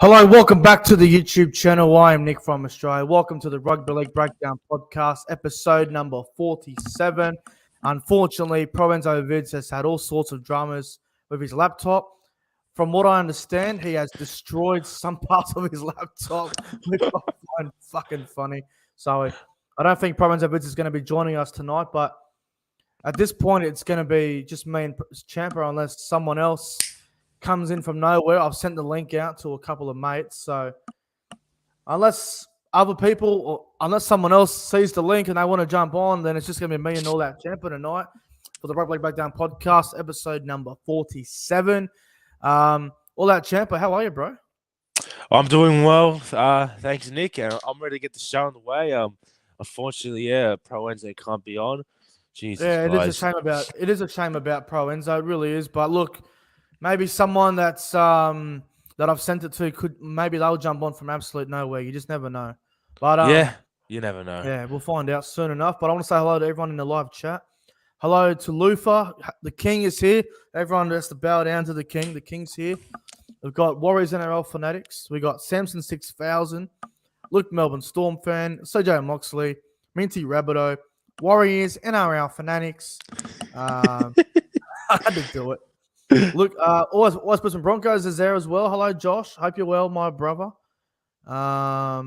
Hello, welcome back to the YouTube channel. I am Nick from Australia. Welcome to the Rugby League Breakdown Podcast, episode number 47. Unfortunately, ProEnzo Vidz has had all sorts of dramas with his laptop. From what I understand, he has destroyed some parts of his laptop, which I find fucking funny. So I don't think ProEnzo Vidz is going to be joining us tonight, but at this point, it's going to be just me and CHAMPA unless someone else comes in from nowhere. I've sent the link out to a couple of mates. So unless other people or unless someone else sees the link and they want to jump on, then it's just going to be me and All That CHAMPA tonight for the Rugby League Breakdown Podcast, episode number 47. All That CHAMPA, how are you, bro? I'm doing well. Thanks, Nick. And I'm ready to get the show on the way. Unfortunately, ProEnzo can't be on. Jesus Christ. It is a shame about ProEnzo. It really is. But look, maybe someone that's that I've sent it to maybe they'll jump on from absolute nowhere. You just never know. But you never know. Yeah, we'll find out soon enough. But I want to say hello to everyone in the live chat. Hello to Lufa. The King is here. Everyone has to bow down to the King. The King's here. We've got Warriors NRL Fanatics. We got Samson 6000, Luke Melbourne Storm fan, CJ Moxley, Minty Rabideau, Warriors NRL Fanatics. I had to do it. Look, always Brisbane Broncos is there as well. Hello, Josh. Hope you're well, my brother. Yeah,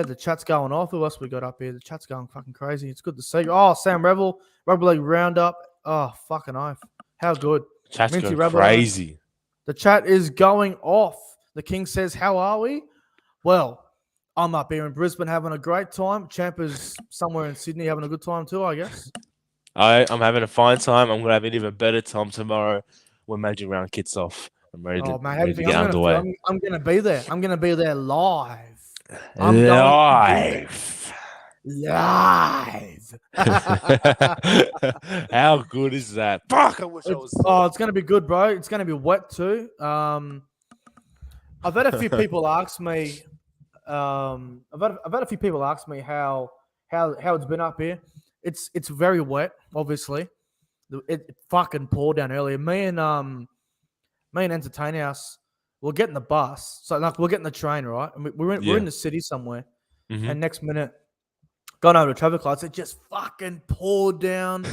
the chat's going off. Who else we got up here? The chat's going fucking crazy. It's good to see. Oh, Sam Revel, Rugby League Roundup. Oh, fucking oath. How good. Chat's going crazy. The chat is going off. The King says, how are we? Well, I'm up here in Brisbane having a great time. Champa's somewhere in Sydney having a good time too, I guess. I'm having a fine time. I'm going to have an even better time tomorrow when Magic Round kicks off. I'm ready to get underway. I'm going to be there. I'm going to be there live. Live. How good is that? Fuck, I wish I was. Oh, it's going to be good, bro. It's going to be wet too. I've had a few people ask me. I've had a few people ask me how it's been up here. It's very wet, obviously. It fucking poured down earlier. Me and Entertain House, we're getting the bus. So like we're getting the train, right? And we're in the city somewhere. Mm-hmm. And next minute, going over to traffic lights, it just fucking poured down.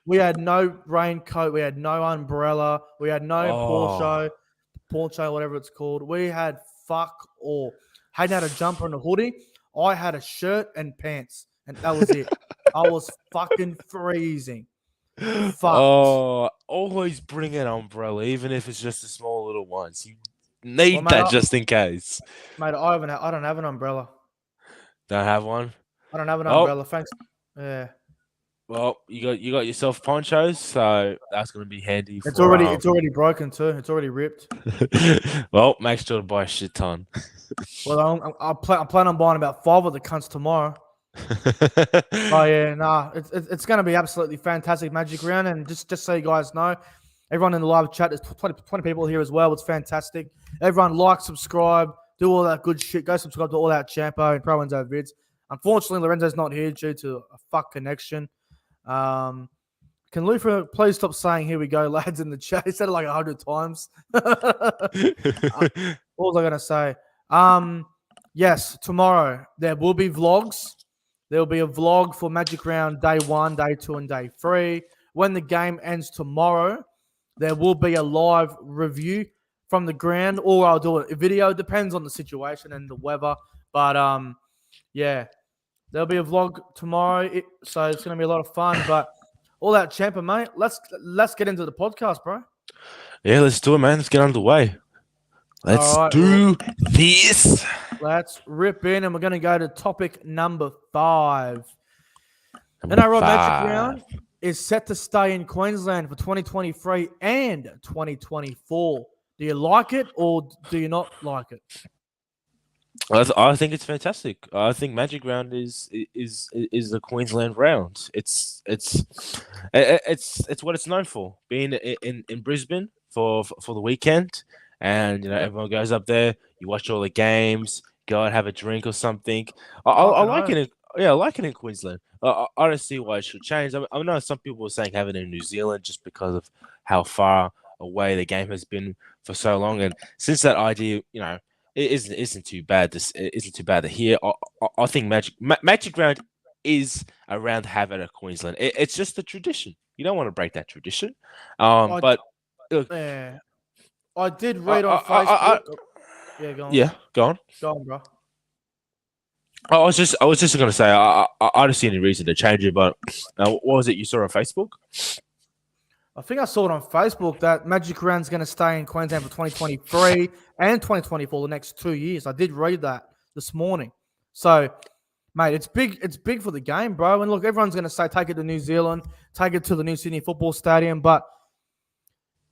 We had no raincoat, we had no umbrella, we had no poncho, whatever it's called. We had fuck all. Hadn't had a jumper and a hoodie. I had a shirt and pants. And that was it. I was fucking freezing. Fucked. Oh, always bring an umbrella, even if it's just a small little one. You need that just in case. Mate, I don't have an umbrella. Don't have one? I don't have an umbrella. Thanks. Yeah. Well, you got yourself ponchos, so that's going to be handy. It's already broken too. It's already ripped. Well, make sure to buy a shit ton. Well, I plan on buying about 5 of the cunts tomorrow. Oh yeah, nah, it's going to be absolutely fantastic Magic Round, and just so you guys know, everyone in the live chat, there's plenty of people here as well. It's fantastic. Everyone like, subscribe, do all that good shit. Go subscribe to All That CHAMPA and ProEnzo Vidz. Unfortunately, Lorenzo's not here due to a fuck connection. Can Lufa please stop saying "here we go, lads" in the chat? He said it like 100 times. What was I going to say? Yes, tomorrow there will be vlogs. There will be a vlog for Magic Round Day 1, Day 2, and Day 3. When the game ends tomorrow, there will be a live review from the ground, or I'll do a video. It depends on the situation and the weather. But, yeah, there'll be a vlog tomorrow, so it's going to be a lot of fun. But All That CHAMPA, mate, let's get into the podcast, bro. Yeah, let's do it, man. Let's get underway. Let's do this. Let's rip in, and we're going to go to topic number 5. NRL Magic Round is set to stay in Queensland for 2023 and 2024. Do you like it or do you not like it? I think it's fantastic. I think Magic Round is the Queensland round. It's what it's known for, being in Brisbane for the weekend. And everyone goes up there. You watch all the games. Go and have a drink or something. I like it. I like it in Queensland. I don't see why it should change. I know some people were saying have it in New Zealand just because of how far way the game has been for so long. And since that idea, it isn't too bad. It isn't too bad to hear. I think Magic Round is around to have at Queensland. It's just a tradition. You don't want to break that tradition. But look, yeah, I did read on Facebook. Yeah, go on. Yeah, go on. Go on, bro. I was just going to say I don't see any reason to change it. But what was it you saw on Facebook? I think I saw it on Facebook that Magic Round's going to stay in Queensland for 2023 and 2024, the next 2 years. I did read that this morning. So, mate, it's big. It's big for the game, bro. And look, everyone's going to say take it to New Zealand, take it to the new Sydney Football Stadium. But,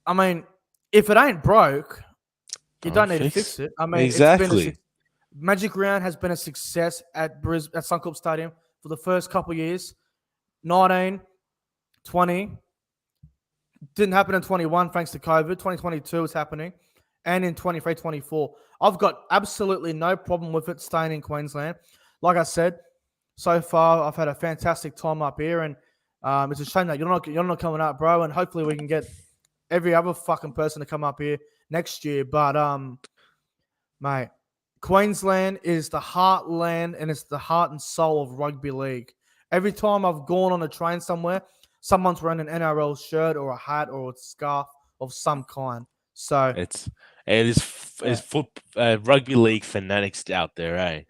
I mean, if it ain't broke, you don't need to fix it. I mean, exactly. Magic Round has been a success at Suncorp Stadium for the first couple of years. 19, 20. Didn't happen in 21 thanks to COVID. 2022 is happening. And in 23, 24. I've got absolutely no problem with it staying in Queensland. Like I said, so far I've had a fantastic time up here, and it's a shame that you're not coming up, bro. And hopefully we can get every other fucking person to come up here next year. But mate, Queensland is the heartland, and it's the heart and soul of rugby league. Every time I've gone on a train somewhere, someone's wearing an NRL shirt or a hat or a scarf of some kind. So it's rugby league fanatics out there, eh?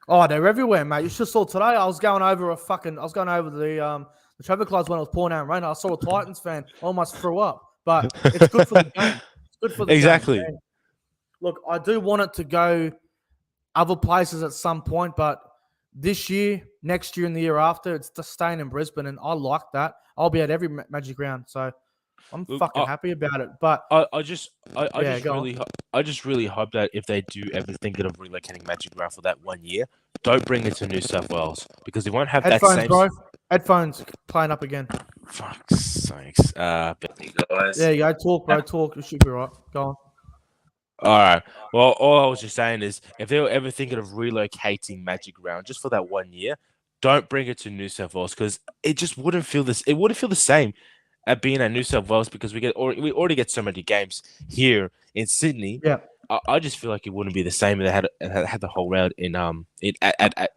Oh, they're everywhere, mate. You just saw today. I was going over the traffic lights when I was pouring out rain. I saw a Titans fan. I almost threw up. But it's good for the game. It's good for the exactly. game. Look, I do want it to go other places at some point, but this year, next year, and the year after, it's just staying in Brisbane, and I like that. I'll be at every Magic Round, so I'm happy about it. But I just really hope that if they do ever think of relocating Magic Round for that 1 year, don't bring it to New South Wales because they won't have headphones, that same. Bro. Headphones playing up again. Fuck's sakes. Guys. Yeah, you go. Talk, bro. Talk. You should be right. Go on. All right. Well, all I was just saying is if they were ever thinking of relocating Magic Round just for that 1 year, don't bring it to New South Wales because it just wouldn't feel this. It wouldn't feel the same at being at New South Wales because we already get so many games here in Sydney. Yeah. I just feel like it wouldn't be the same if they had the whole round in at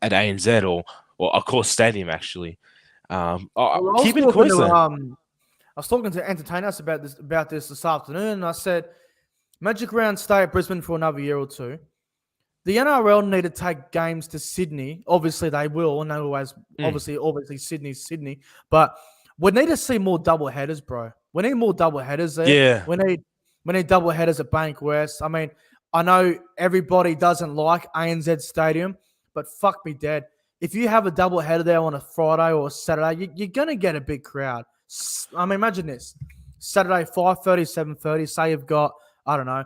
ANZ or of course Stadium actually. Keep it Queensland. I was talking to Entertain Us about this afternoon, and I said Magic Round stay at Brisbane for another year or two. The NRL need to take games to Sydney. Obviously, they will, and they always obviously Sydney. But we need to see more double headers, bro. We need more double headers there. Yeah. We need double headers at Bankwest. I mean, I know everybody doesn't like ANZ Stadium, but fuck me dead. If you have a double header there on a Friday or a Saturday, you're going to get a big crowd. I mean, imagine this. Saturday, 5:30, 7:30. Say you've got, I don't know,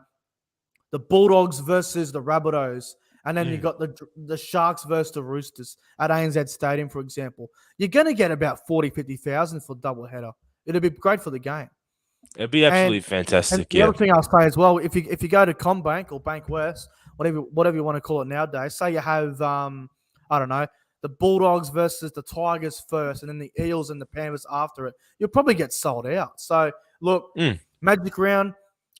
the Bulldogs versus the Rabbitohs. And then you got the Sharks versus the Roosters at ANZ Stadium, for example. You're going to get about 40,000, 50,000 for double header. It'll be great for the game. It'd be absolutely fantastic. And the other thing I'll say as well, if you go to Combank or Bankwest, whatever you want to call it nowadays, say you have, I don't know, the Bulldogs versus the Tigers first, and then the Eels and the Panthers after it, you'll probably get sold out. So, look, Magic Round,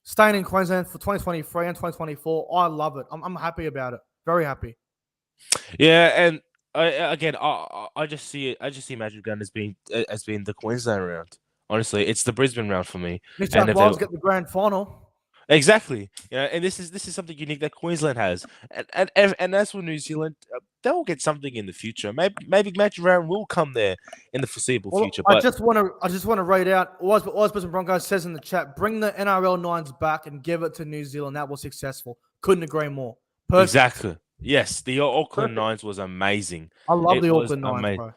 staying in Queensland for 2023 and 2024, I love it. I'm happy about it. Very happy. Yeah, and I just see it. I just see Magic Round as being the Queensland round. Honestly, it's the Brisbane round for me. New South Wales get the grand final. Exactly. And this is something unique that Queensland has. And as for New Zealand, they'll get something in the future. Maybe Magic Round will come there in the foreseeable future. But I just want to read out what Brisbane Broncos says in the chat. Bring the NRL 9s back and give it to New Zealand. That was successful. Couldn't agree more. Perfect. Exactly. Yes, the Auckland Nines was amazing. I love the Auckland Nines, bro.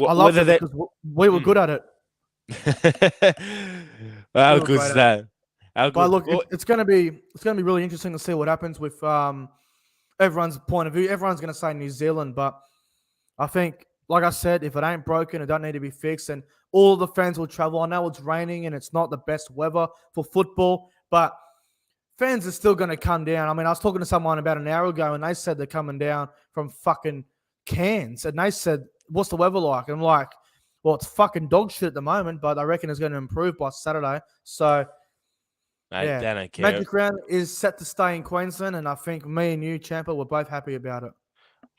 I love it because we were good at it. How good is that? But look, it's going to be really interesting to see what happens with everyone's point of view. Everyone's going to say New Zealand, but I think, like I said, if it ain't broken, it don't need to be fixed, and all the fans will travel. I know it's raining and it's not the best weather for football, but fans are still going to come down. I mean, I was talking to someone about an hour ago, and they said they're coming down from fucking Cairns, and they said, "What's the weather like?" And I'm like, "Well, it's fucking dog shit at the moment, but I reckon it's going to improve by Saturday." So. They Yeah. don't care. Magic round is set to stay in Queensland, and I think me and you, Champa, we're both happy about it.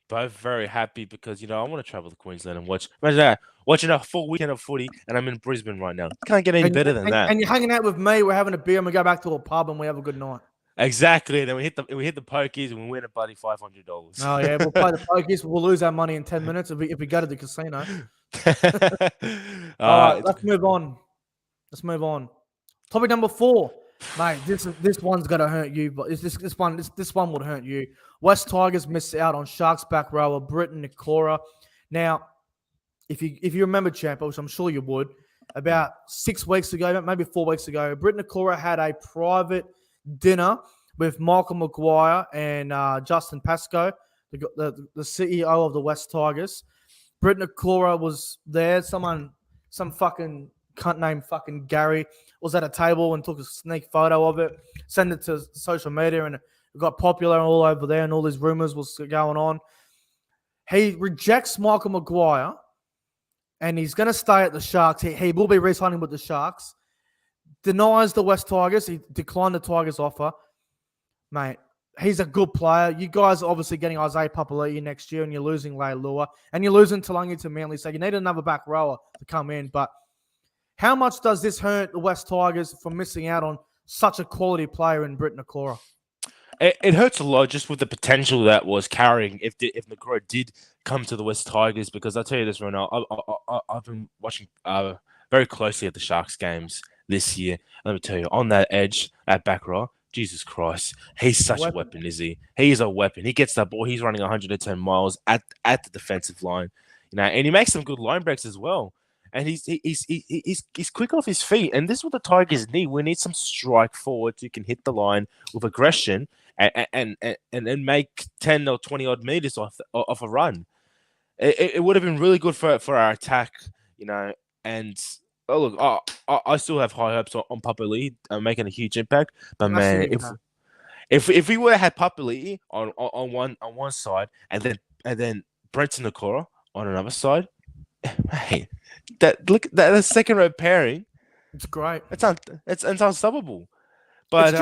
Both very happy because I want to travel to Queensland and watch. Imagine that, watching a full weekend of footy, and I'm in Brisbane right now. Can't get any better than that. And you're hanging out with me. We're having a beer, and we go back to a pub, and we have a good night. Exactly. Then we hit the pokies, and we win a bloody $500. Oh yeah, we'll play the pokies. We'll lose our money in 10 minutes if we go to the casino. All right, let's move on. Topic number 4, mate. This one's gonna hurt you, but this one would hurt you. West Tigers miss out on Sharks back rower Britain Nikora. Now, if you remember, Champa, which I'm sure you would, about 6 weeks ago, maybe 4 weeks ago, Britain Nikora had a private dinner with Michael Maguire and Justin Pascoe, the CEO of the West Tigers. Britain Nikora was there. Some fucking cunt named fucking Gary was at a table and took a sneak photo of it, sent it to social media, and it got popular all over there, and all these rumors was going on. He rejects Michael Maguire, and he's going to stay at the Sharks. He will be re-signing with the Sharks. Denies the West Tigers. He declined the Tigers' offer. Mate, he's a good player. You guys are obviously getting Isaiah Papali'i next year, and you're losing Leilua, and you're losing Talangi to Manly, so you need another back rower to come in. But how much does this hurt the West Tigers for missing out on such a quality player in Britain Nikora? It hurts a lot just with the potential that was carrying if Nikora did come to the West Tigers, because I'll tell you this right now, I've been watching very closely at the Sharks games this year. Let me tell you, on that edge, at back row, Jesus Christ, he's such a weapon, is he? He is a weapon. He gets that ball, he's running 110 miles at the defensive line, and he makes some good line breaks as well. And he's quick off his feet, and this is what the Tigers need. We need some strike forwards who can hit the line with aggression and make 10 or 20 odd meters off a run. It would have been really good for our attack, And look, I still have high hopes on Papali'i making a huge impact. But man, if we were to have Papali'i on one side and then Brenton Nikora on another side, hey, that second row pairing, it's great. It's unstoppable. But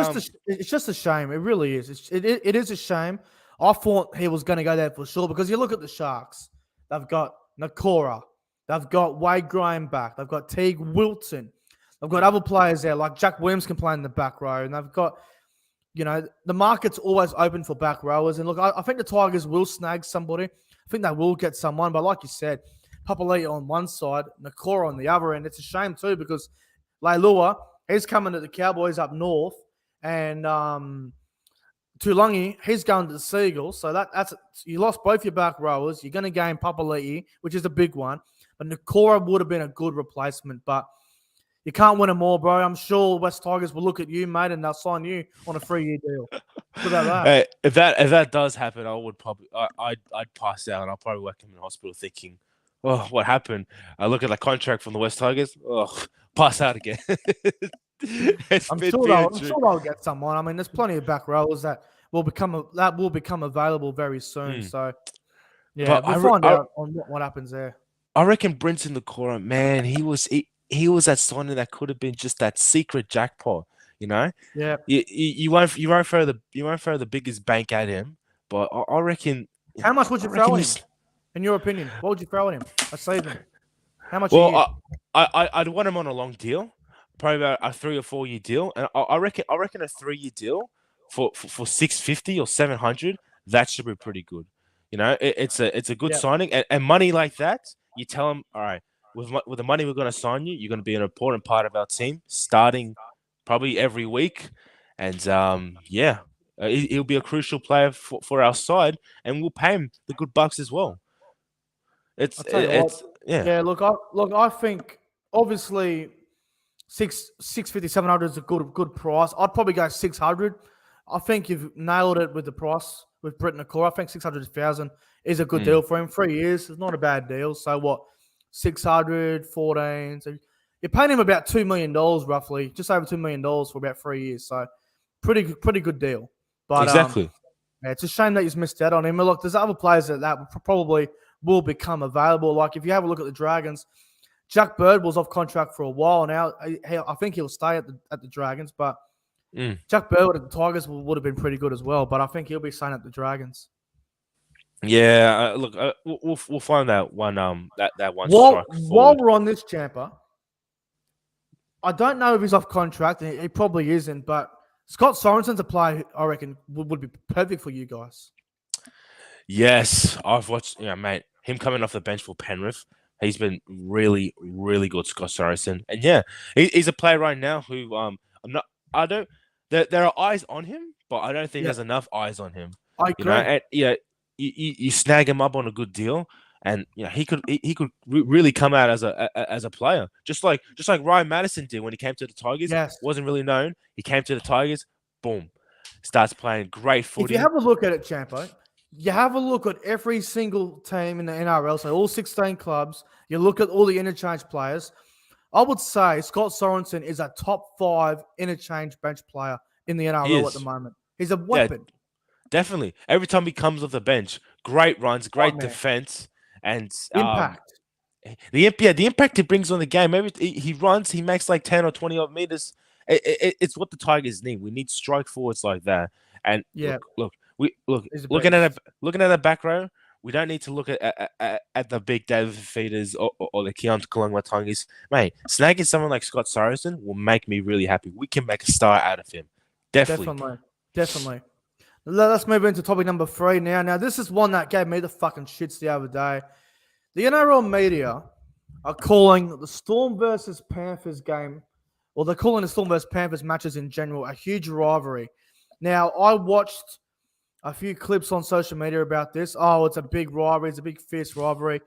it's just a shame. It really is. It is a shame. I thought he was going to go there for sure, because you look at the Sharks. They've got Nikora. They've got Wade Graham back. They've got Teague Wilton. They've got other players there like Jack Williams can play in the back row, and they've got, the market's always open for back rowers. And look, I think the Tigers will snag somebody. I think they will get someone. But like you said, Papali'i on one side, Nikora on the other end. It's a shame too, because Leilua, he's coming to the Cowboys up north, and Tulangi, he's going to the Seagulls. So that's you lost both your back rowers. You're going to gain Papali'i, which is a big one. But Nikora would have been a good replacement, but you can't win them all, bro. I'm sure West Tigers will look at you, mate, and they'll sign you on a 3-year deal. What about that? Hey, if that does happen, I would probably I'd pass out, and I'll probably wake up in the hospital thinking, oh, what happened? I look at the contract from the West Tigers. Oh, pass out again. I'm sure they'll get someone. I mean, there's plenty of back rowers that will become available very soon. So, yeah, we'll find out on what happens there. I reckon Brenton Nikora, man, he was that signing that could have been just that secret jackpot. Yeah. You won't throw the biggest bank at him, but I reckon. How much would you throw at him? In your opinion, what would you throw at him? I save him. How much? Well, I'd want him on a long deal, probably about a 3 or 4 year deal, and I reckon a 3-year deal for 650 or 700, that should be pretty good. It's a good signing, and money like that, you tell him, all right, with the money we're going to sign you, you're going to be an important part of our team, starting probably every week, and he'll be a crucial player for our side, and we'll pay him the good bucks as well. Look, I think obviously 650, 700 is a good price. I'd probably go 600. I think you've nailed it with the price with Britain Nikora. I think 600,000 is a good deal for him. 3 years is not a bad deal. So what? 600, 14. So you're paying him about $2 million roughly, just over $2 million for about 3 years. So pretty good deal. But exactly. It's a shame that he's missed out on him. But look, there's other players that probably will become available. Like if you have a look at the Dragons, Jack Bird was off contract for a while now. I think he'll stay at the Dragons, but Mm. Jack Burwood at the Tigers would have been pretty good as well, but I think he'll be staying at the Dragons. Yeah, look, we'll find that one that one While strike while forward. we're on this, Champa, I don't know if he's off contract, and he probably isn't, but Scott Sorensen's a player who I reckon would be perfect for you guys. Yes, I've watched. Yeah, mate, him coming off the bench for Penrith, he's been really, really good, Scott Sorensen. And yeah, he's a player right now who I'm not. I don't. There are eyes on him, but I don't think Yeah, there's enough eyes on him. I You know, agree. and yeah, you snag him up on a good deal, and he could really come out as a player, just like Ryan Madison did when he came to the Tigers. Yes. Wasn't really known. He came to the Tigers, boom, starts playing great If you footy. have a look at it, Champo, you have a look at every single team in the NRL, so all 16 clubs, you look at all the interchange players. I would say Scott Sorensen is a top 5 interchange bench player in the He NRL at the is, moment. He's a yeah, weapon. definitely. Every time he comes off the bench, great runs, great Nightmare. defense, and Impact. the impact he brings on the game. Maybe he runs, he makes like 10 or 20 odd meters. It's what the Tigers need. We need strike forwards like that. And Yeah, he's a looking at beast. the back row. We don't need to look at the big David Feeders or the Keontae Kalungwa Tongies. Mate, snagging someone like Scott Sorensen will make me really happy. We can make a star out of him. Definitely. Definitely. Let's move into topic number 3 now. Now, this is one that gave me the fucking shits the other day. The NRL media are calling the Storm versus Panthers game, or they're calling the Storm versus Panthers matches in general, a huge rivalry. Now, I watched a few clips on social media about this. Oh, it's a big rivalry. It's a big, fierce rivalry.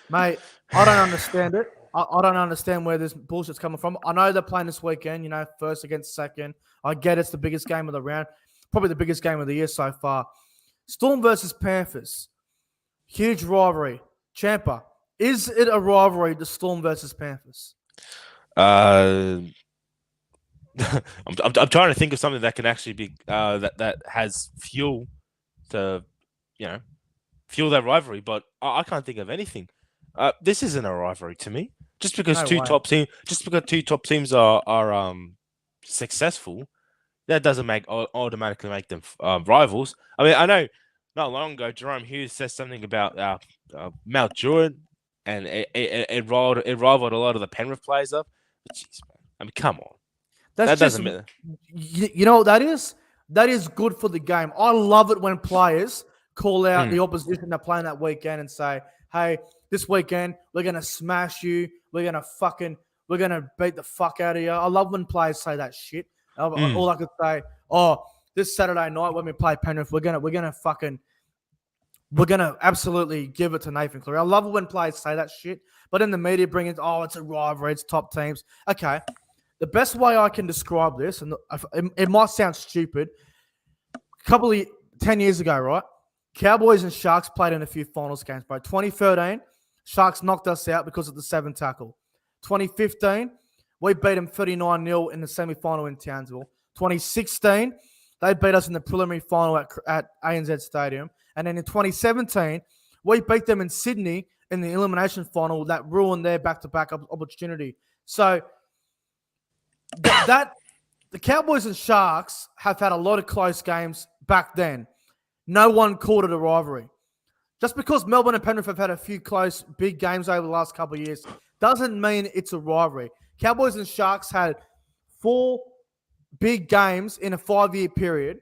Mate, I don't understand it. I don't understand where this bullshit's coming from. I know they're playing this weekend, first against second. I get it's the biggest game of the round. Probably the biggest game of the year so far. Storm versus Panthers. Huge rivalry. Champa, is it a rivalry, the Storm versus Panthers? I'm trying to think of something that can actually be that has fuel to fuel that rivalry, but I can't think of anything. This isn't a rivalry to me. Just because No two way. top teams are successful, that doesn't automatically make them rivals. I mean, I know not long ago Jerome Hughes said something about Mount Druitt, and it rivaled a lot of the Penrith players up. But jeez, man, I mean, come on, That's that just, doesn't matter. you know what that is? That is good for the game. I love it when players call out the opposition they're playing that weekend and say, hey, this weekend, we're going to smash you. We're going to beat the fuck out of you. I love when players say that shit. All I could say, this Saturday night when we play Penrith, we're gonna absolutely give it to Nathan Cleary. I love it when players say that shit, but in the media bring it, it's a rivalry, it's top teams. Okay, the best way I can describe this, and it might sound stupid, 10 years ago, right? Cowboys and Sharks played in a few finals games, bro. 2013, Sharks knocked us out because of the 7 tackle. 2015, we beat them 39-0 in the semi-final in Townsville. 2016, they beat us in the preliminary final at ANZ Stadium. And then in 2017, we beat them in Sydney in the elimination final that ruined their back-to-back opportunity. So the Cowboys and Sharks have had a lot of close games back then. No one called it a rivalry. Just because Melbourne and Penrith have had a few close big games over the last couple of years doesn't mean it's a rivalry. Cowboys and Sharks had 4 big games in a 5-year period.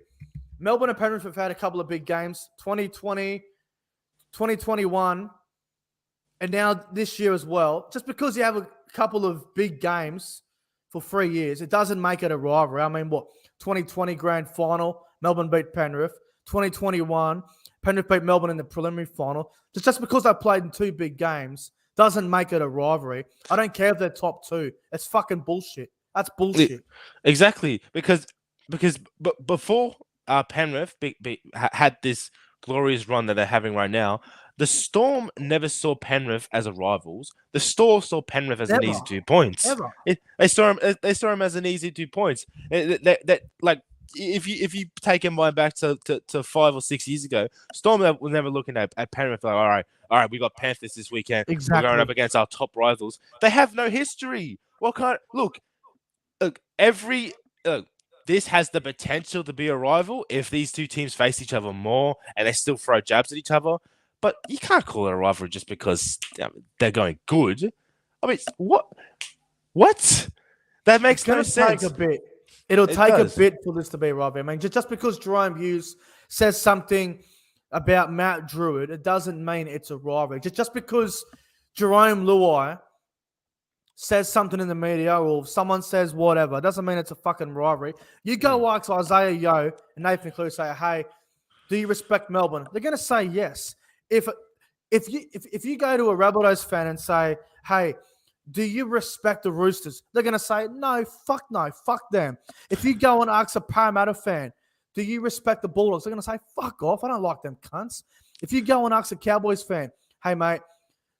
Melbourne and Penrith have had a couple of big games, 2020, 2021, and now this year as well. Just because you have a couple of big games for 3 years, it doesn't make it a rivalry. I mean, 2020 grand final, Melbourne beat Penrith. 2021, Penrith beat Melbourne in the preliminary final. Just because they played in 2 big games doesn't make it a rivalry. I don't care if they're top 2. It's fucking bullshit. That's bullshit. Exactly, because before Penrith had this glorious run that they're having right now, the Storm never saw Penrith as a rivals. The Storm saw Penrith as an easy 2 points. Ever. They saw him as an easy 2 points. Like if you take him back to 5 or 6 years ago, Storm was never looking at Penrith like, all right, we got Panthers this weekend. Exactly. We're going up against our top rivals. They have no history. What kind? Look, every this has the potential to be a rival if these two teams face each other more and they still throw jabs at each other. But you can't call it a rivalry just because they're going good. I mean, what? What? That makes no sense. Take a bit. It'll It take does. a bit for this to be a rivalry. I mean, just because Jerome Hughes says something about Matt Druid, it doesn't mean it's a rivalry. Just because Jerome Luai says something in the media or someone says whatever, it doesn't mean it's a fucking rivalry. You go ask Isaiah Yeo and Nathan Cleary, say, hey, do you respect Melbourne? They're going to say yes. If you go to a Rabbitohs fan and say, hey, do you respect the Roosters? They're going to say, no, fuck them. If you go and ask a Parramatta fan, do you respect the Bulldogs? They're going to say, fuck off. I don't like them cunts. If you go and ask a Cowboys fan, hey, mate,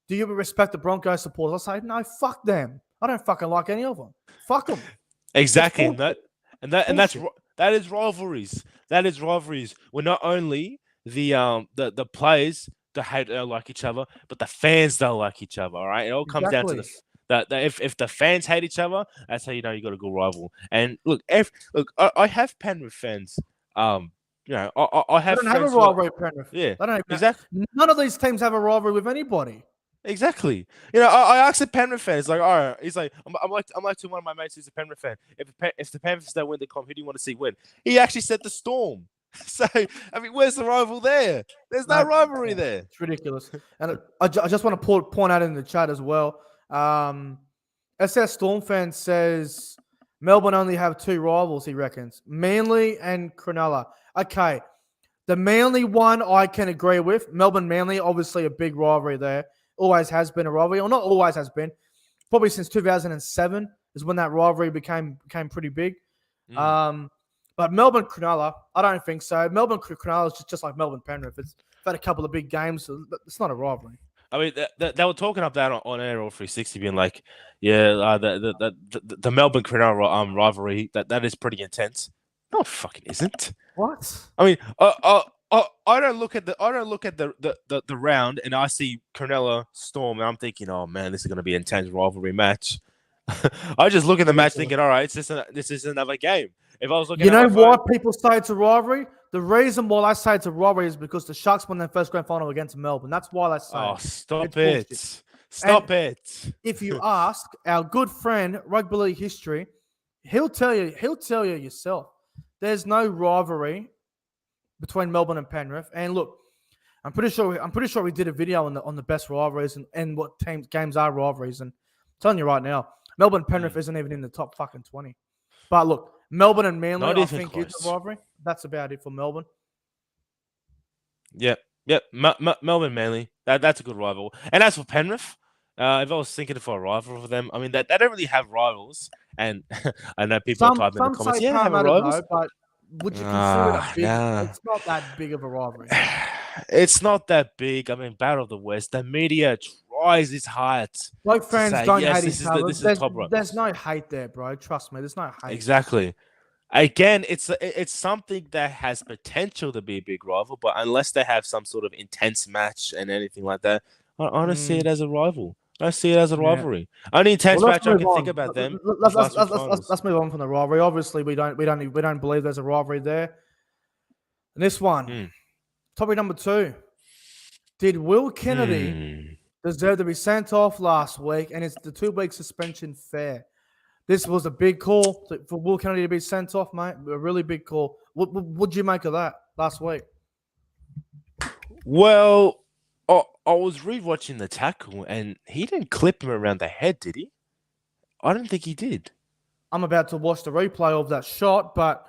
do you respect the Broncos supporters? I'll say, no, fuck them. I don't fucking like any of them. Fuck them. Exactly. That is rivalries. That is rivalries. Where not only the players don't like each other, but the fans don't like each other. All right. It all comes down to if the fans hate each other, that's how you know you got a good rival. And look, I have Penrith fans. I have. They don't have a rivalry with Penrith. Yeah, they don't exactly. None of these teams have a rivalry with anybody. Exactly. I asked a Penrith fan. It's like, all right. He's like, I'm like to one of my mates who's a Penrith fan. If the Panthers don't win the comp, who do you want to see win? He actually said the Storm. So I mean, where's the rival there? There's no rivalry there. It's ridiculous. And I just want to point out in the chat as well. SS Storm fan says Melbourne only have two rivals. He reckons Manly and Cronulla. Okay, the Manly one I can agree with. Melbourne Manly, obviously a big rivalry there. Always has been a rivalry, or not always has been. Probably since 2007 is when that rivalry became pretty big. But Melbourne Cronulla, I don't think so. Melbourne Cronulla is just like Melbourne Penrith. It's had a couple of big games. So it's not a rivalry. I mean, they were talking up that on Air 360, being like, yeah, the Melbourne Cronulla rivalry that is pretty intense. No, it fucking isn't. What? I mean, I don't look at the round and I see Cronulla Storm and I'm thinking, oh man, this is going to be an intense rivalry match. I just look at the match thinking, all right, this is another game. If I was looking, why people say it's a rivalry? The reason why I say it's a rivalry is because the Sharks won their first grand final against Melbourne. That's why I say. Oh, stop it! Stop it! If you ask our good friend Rugby League history, he'll tell you yourself. There's no rivalry between Melbourne and Penrith. And look, I'm pretty sure we did a video on the best rivalries and what games are rivalries. And I'm telling you right now, Melbourne Penrith isn't even in the top fucking 20. But look, Melbourne and Manly, I think it's a rivalry. That's about it for Melbourne. Yep. Melbourne Manly. That's a good rival. And as for Penrith, if I was thinking for a rival for them, I mean, they don't really have rivals. And I know people type in the comments, yeah, have a rivals. But would you consider it a big? Nah. It's not that big of a rivalry. It's not that big. I mean, Battle of the West. The media tries its hard. Like fans don't hate each other. There's no hate there, bro. Trust me. There's no hate. Exactly. Again, it's something that has potential to be a big rival, but unless they have some sort of intense match and anything like that, I don't see it as a rival. I see it as a rivalry. Only intense match I can think about them. Let's move on from the rivalry. Obviously, we don't believe there's a rivalry there. And this one, topic number 2. Did Will Kennedy deserve to be sent off last week? And is the 2-week suspension fair? This was a big call for Will Kennedy to be sent off, mate. A really big call. What would you make of that last week? Well, I was rewatching the tackle, and he didn't clip him around the head, did he? I don't think he did. I'm about to watch the replay of that shot, but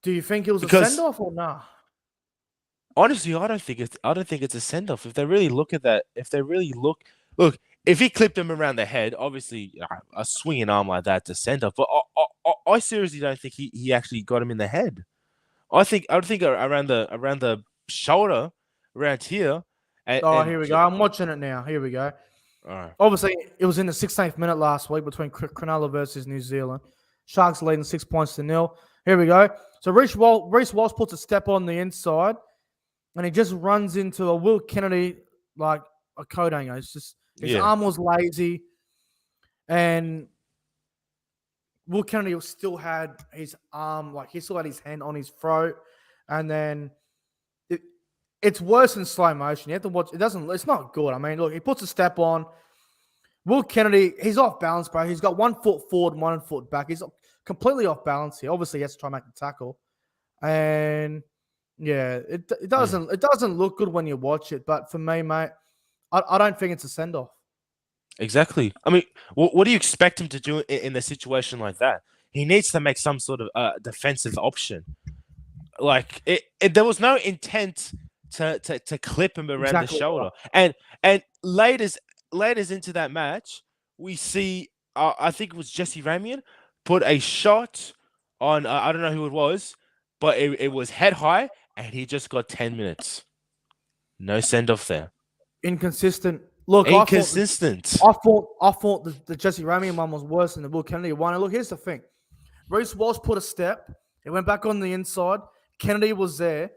do you think it was a send-off or nah? Honestly, I don't think it's a send-off. If they really look at that, look, if he clipped him around the head, obviously a swinging arm like that's a send-off. But I seriously don't think he actually got him in the head. I think around the shoulder, around here. Here we go. I'm watching it now. Here we go. All right. Obviously, it was in the 16th minute last week between Cronulla versus New Zealand. Sharks leading 6-0. Here we go. So Reece Walsh puts a step on the inside, and he just runs into a Will Kennedy like a Kodango. It's just his arm was lazy, and Will Kennedy still had his arm, like he still had his hand on his throat, and then it's worse in slow motion. You have to watch. It's not good. I mean, look, he puts a step on. Will Kennedy, he's off balance, bro. He's got 1 foot forward, 1 foot back. He's completely off balance here. Obviously, he has to try and make the tackle, and yeah, it doesn't look good when you watch it. But for me, mate, I don't think it's a send off. Exactly. I mean, what do you expect him to do in a situation like that? He needs to make some sort of defensive option. Like there was no intent to clip him around the shoulder. Right. And latest into that match, we see I think it was Jesse Ramian put a shot on I don't know who it was, but it was head high, and he just got 10 minutes. No send off there. Inconsistent. Look, inconsistent. I thought the Jesse Ramian one was worse than the Will Kennedy one. And look, here's the thing: Reece Walsh put a step. It went back on the inside. Kennedy was there.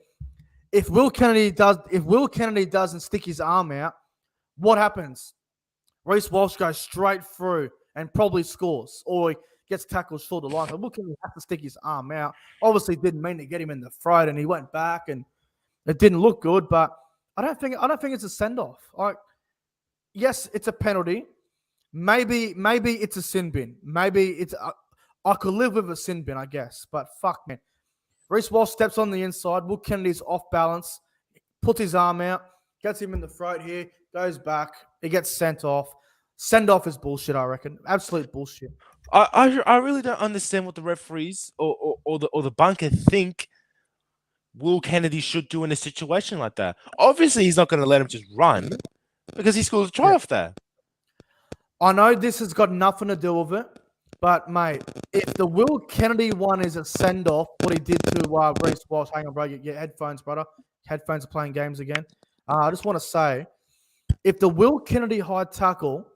If Will Kennedy doesn't stick his arm out, what happens? Reece Walsh goes straight through and probably scores, or he gets tackled short of the line. So Will Kennedy had to stick his arm out. Obviously, didn't mean to get him in the throat, and he went back, and it didn't look good. But I don't think it's a send off. Like, yes, it's a penalty. Maybe it's a sin bin. Maybe it's I could live with a sin bin, I guess. But fuck, man. Reece Walsh steps on the inside. Will Kennedy's off balance. Puts his arm out. Gets him in the throat here. Goes back. He gets sent off. Send off is bullshit, I reckon. Absolute bullshit. I really don't understand what the referees or the bunker think Will Kennedy should do in a situation like that. Obviously, he's not going to let him just run because he scored a try off there. I know this has got nothing to do with it, but mate, if the Will Kennedy one is a send off, what he did to Reece Walsh, hang on, bro, your headphones, brother. Headphones are playing games again. I just want to say, if the Will Kennedy high tackle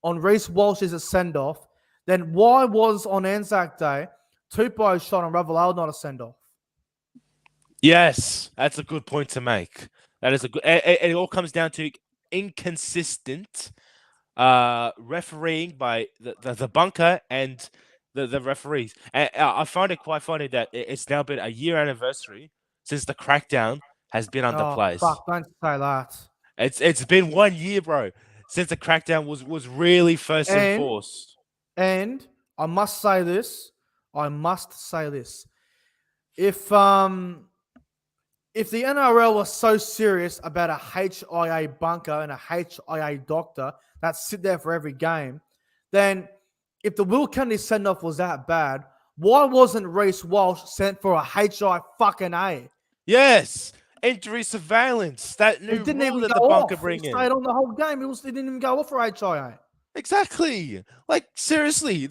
on Reece Walsh is a send off, then why was on Anzac Day Tupou's shot on Ravalawa not a send off? Yes, that's a good point to make. That is a good. It all comes down to inconsistent refereeing by the bunker and the referees. And I find it quite funny that it's now been a year anniversary since the crackdown has been under place. Fuck, don't say that. It's been 1 year, bro, since the crackdown was really first enforced. And I must say this. If the NRL was so serious about a HIA bunker and a HIA doctor that sit there for every game, then if the Will Kennedy send-off was that bad, why wasn't Reece Walsh sent for a HIA fucking A? Yes, injury surveillance. That new rule that the bunker bring in. He stayed on the whole game. He didn't even go off for HIA. Exactly. Like, seriously,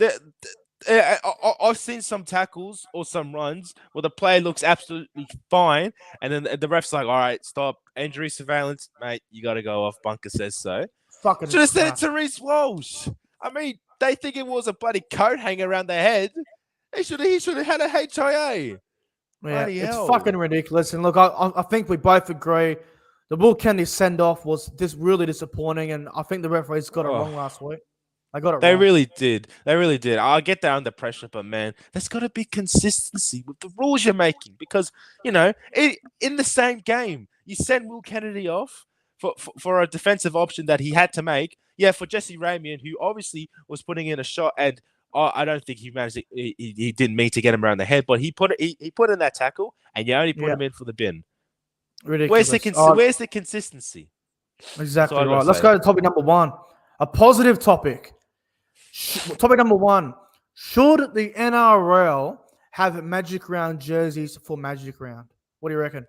I've seen some tackles or some runs where the player looks absolutely fine, and then the ref's like, all right, stop, injury surveillance, mate, you got to go off, bunker says so. Fucking should have said it to Reece Walsh. I mean, they think it was a bloody coat hanging around their head. He should have had a HIA. Yeah, it's fucking ridiculous. And look, I think we both agree the Will Kennedy send-off was just really disappointing, and I think the referees got it wrong last week. I got it They wrong. really did. They really did. I get that under pressure, but man, there's got to be consistency with the rules you're making because, you know, in the same game, you send Will Kennedy off for a defensive option that he had to make. Yeah, for Jesse Ramian, who obviously was putting in a shot, and I don't think he managed. He didn't mean to get him around the head, but he put in that tackle, and you only put him in for the bin. Ridiculous. Where's the consistency? Exactly right. Let's go to topic number one. A positive topic. Topic number one. Should the NRL have Magic Round jerseys for Magic Round? What do you reckon?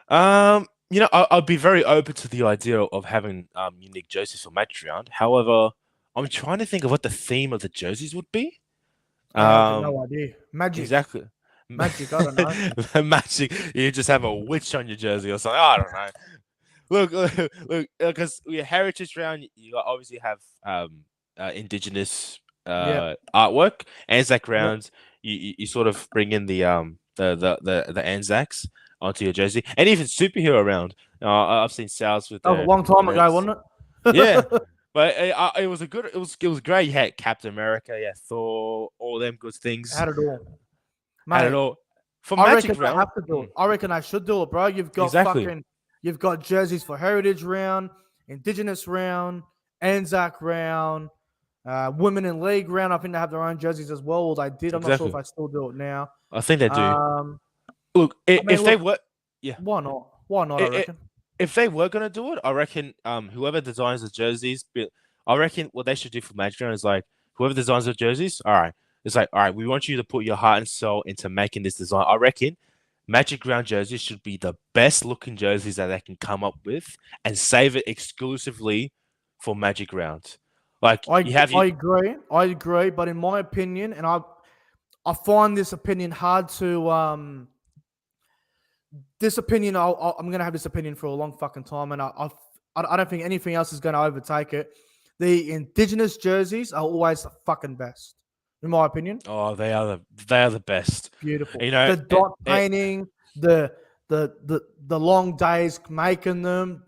You know, I'd be very open to the idea of having unique jerseys for Magic Round. However, I'm trying to think of what the theme of the jerseys would be. I have no idea. Magic. Exactly. Magic, I don't know. Magic. You just have a witch on your jersey or something. I don't know. Look, because your Heritage Round, you obviously have Indigenous artwork. Anzac Rounds, you sort of bring in the Anzacs onto your jersey, and even Superhero Round. I've seen Sal's with a long time ago, wasn't it? Yeah. But it was a good. It was great. You had Captain America, yeah, Thor, all them good things. Had it all, Had it mate. all. For I Magic reckon they Round, have to do it. I reckon they should do it, bro. exactly, You've got jerseys for Heritage Round, Indigenous Round, Anzac Round, Women in League Round. I think they have their own jerseys as well. Or they did. I'm not sure if exactly. they still do it now. I think they do. Um, Look, I mean, if they look, were, yeah, why not? Why not? I i- reckon. if they were gonna do it, I reckon whoever designs the jerseys, I reckon what they should do for Magic Round is like whoever designs the jerseys, all right, it's like all right, we want you to put your heart and soul into making this design. I reckon Magic Round jerseys should be the best looking jerseys that they can come up with and save it exclusively for Magic Round. Like I you have you I agree. I agree. But in my opinion, and I find this opinion hard to this opinion. I'm gonna have this opinion for a long fucking time, and I don't think anything else is gonna overtake it. The Indigenous jerseys are always the fucking best, in my opinion. oh they are the best. Beautiful. You know, The dot painting, the long days making them,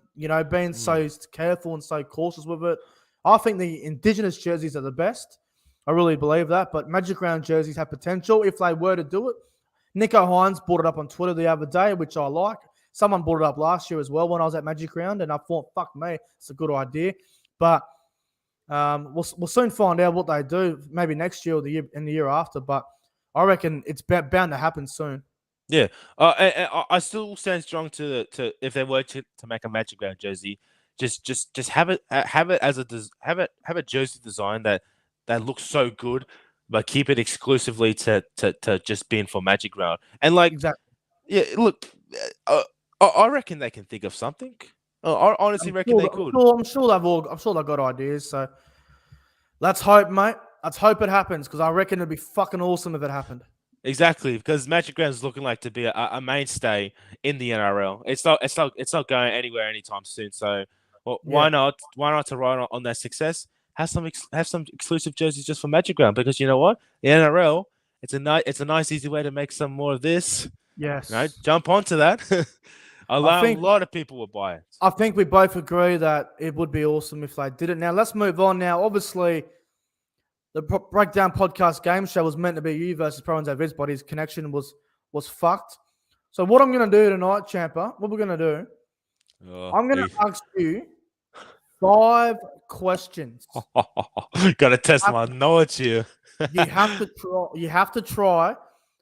being so careful and so cautious with it. I think the Indigenous jerseys are the best. I really believe that. But Magic Round jerseys have potential if they were to do it. Nico Hines brought it up on Twitter the other day, which I like. Someone brought it up last year as well when I was at Magic Round, and I thought, fuck me, it's a good idea. But we'll soon find out what they do, maybe next year or the year after. But I reckon it's bound to happen soon. Yeah, I still stand strong to if they were to make a Magic Round jersey, just have it as have a jersey design that looks so good, but keep it exclusively to just being for Magic Round. And like, Exactly. yeah, look, I reckon they can think of something. I honestly reckon they could. I'm sure they've got ideas. So let's hope, mate. Let's hope it happens because I reckon it'd be fucking awesome if it happened. Exactly, because Magic Round is looking like to be a mainstay in the NRL. It's not going anywhere anytime soon. So, well, why Yeah. not? Why not to ride on that success? Have some exclusive jerseys just for Magic Round because you know what, the NRL, it's a nice easy way to make some more of this. Yes. Right, jump onto that. A think- lot of people will buy it. I think we both agree that it would be awesome if they did it. Now let's move on. Now, obviously, the Breakdown Podcast game show was meant to be you versus ProEnzo Vidz, but his connection was fucked. So what I'm going to do tonight, Champa, what we're going to do, I'm going to ask you 5 questions. Gotta test my knowledge here. You have to try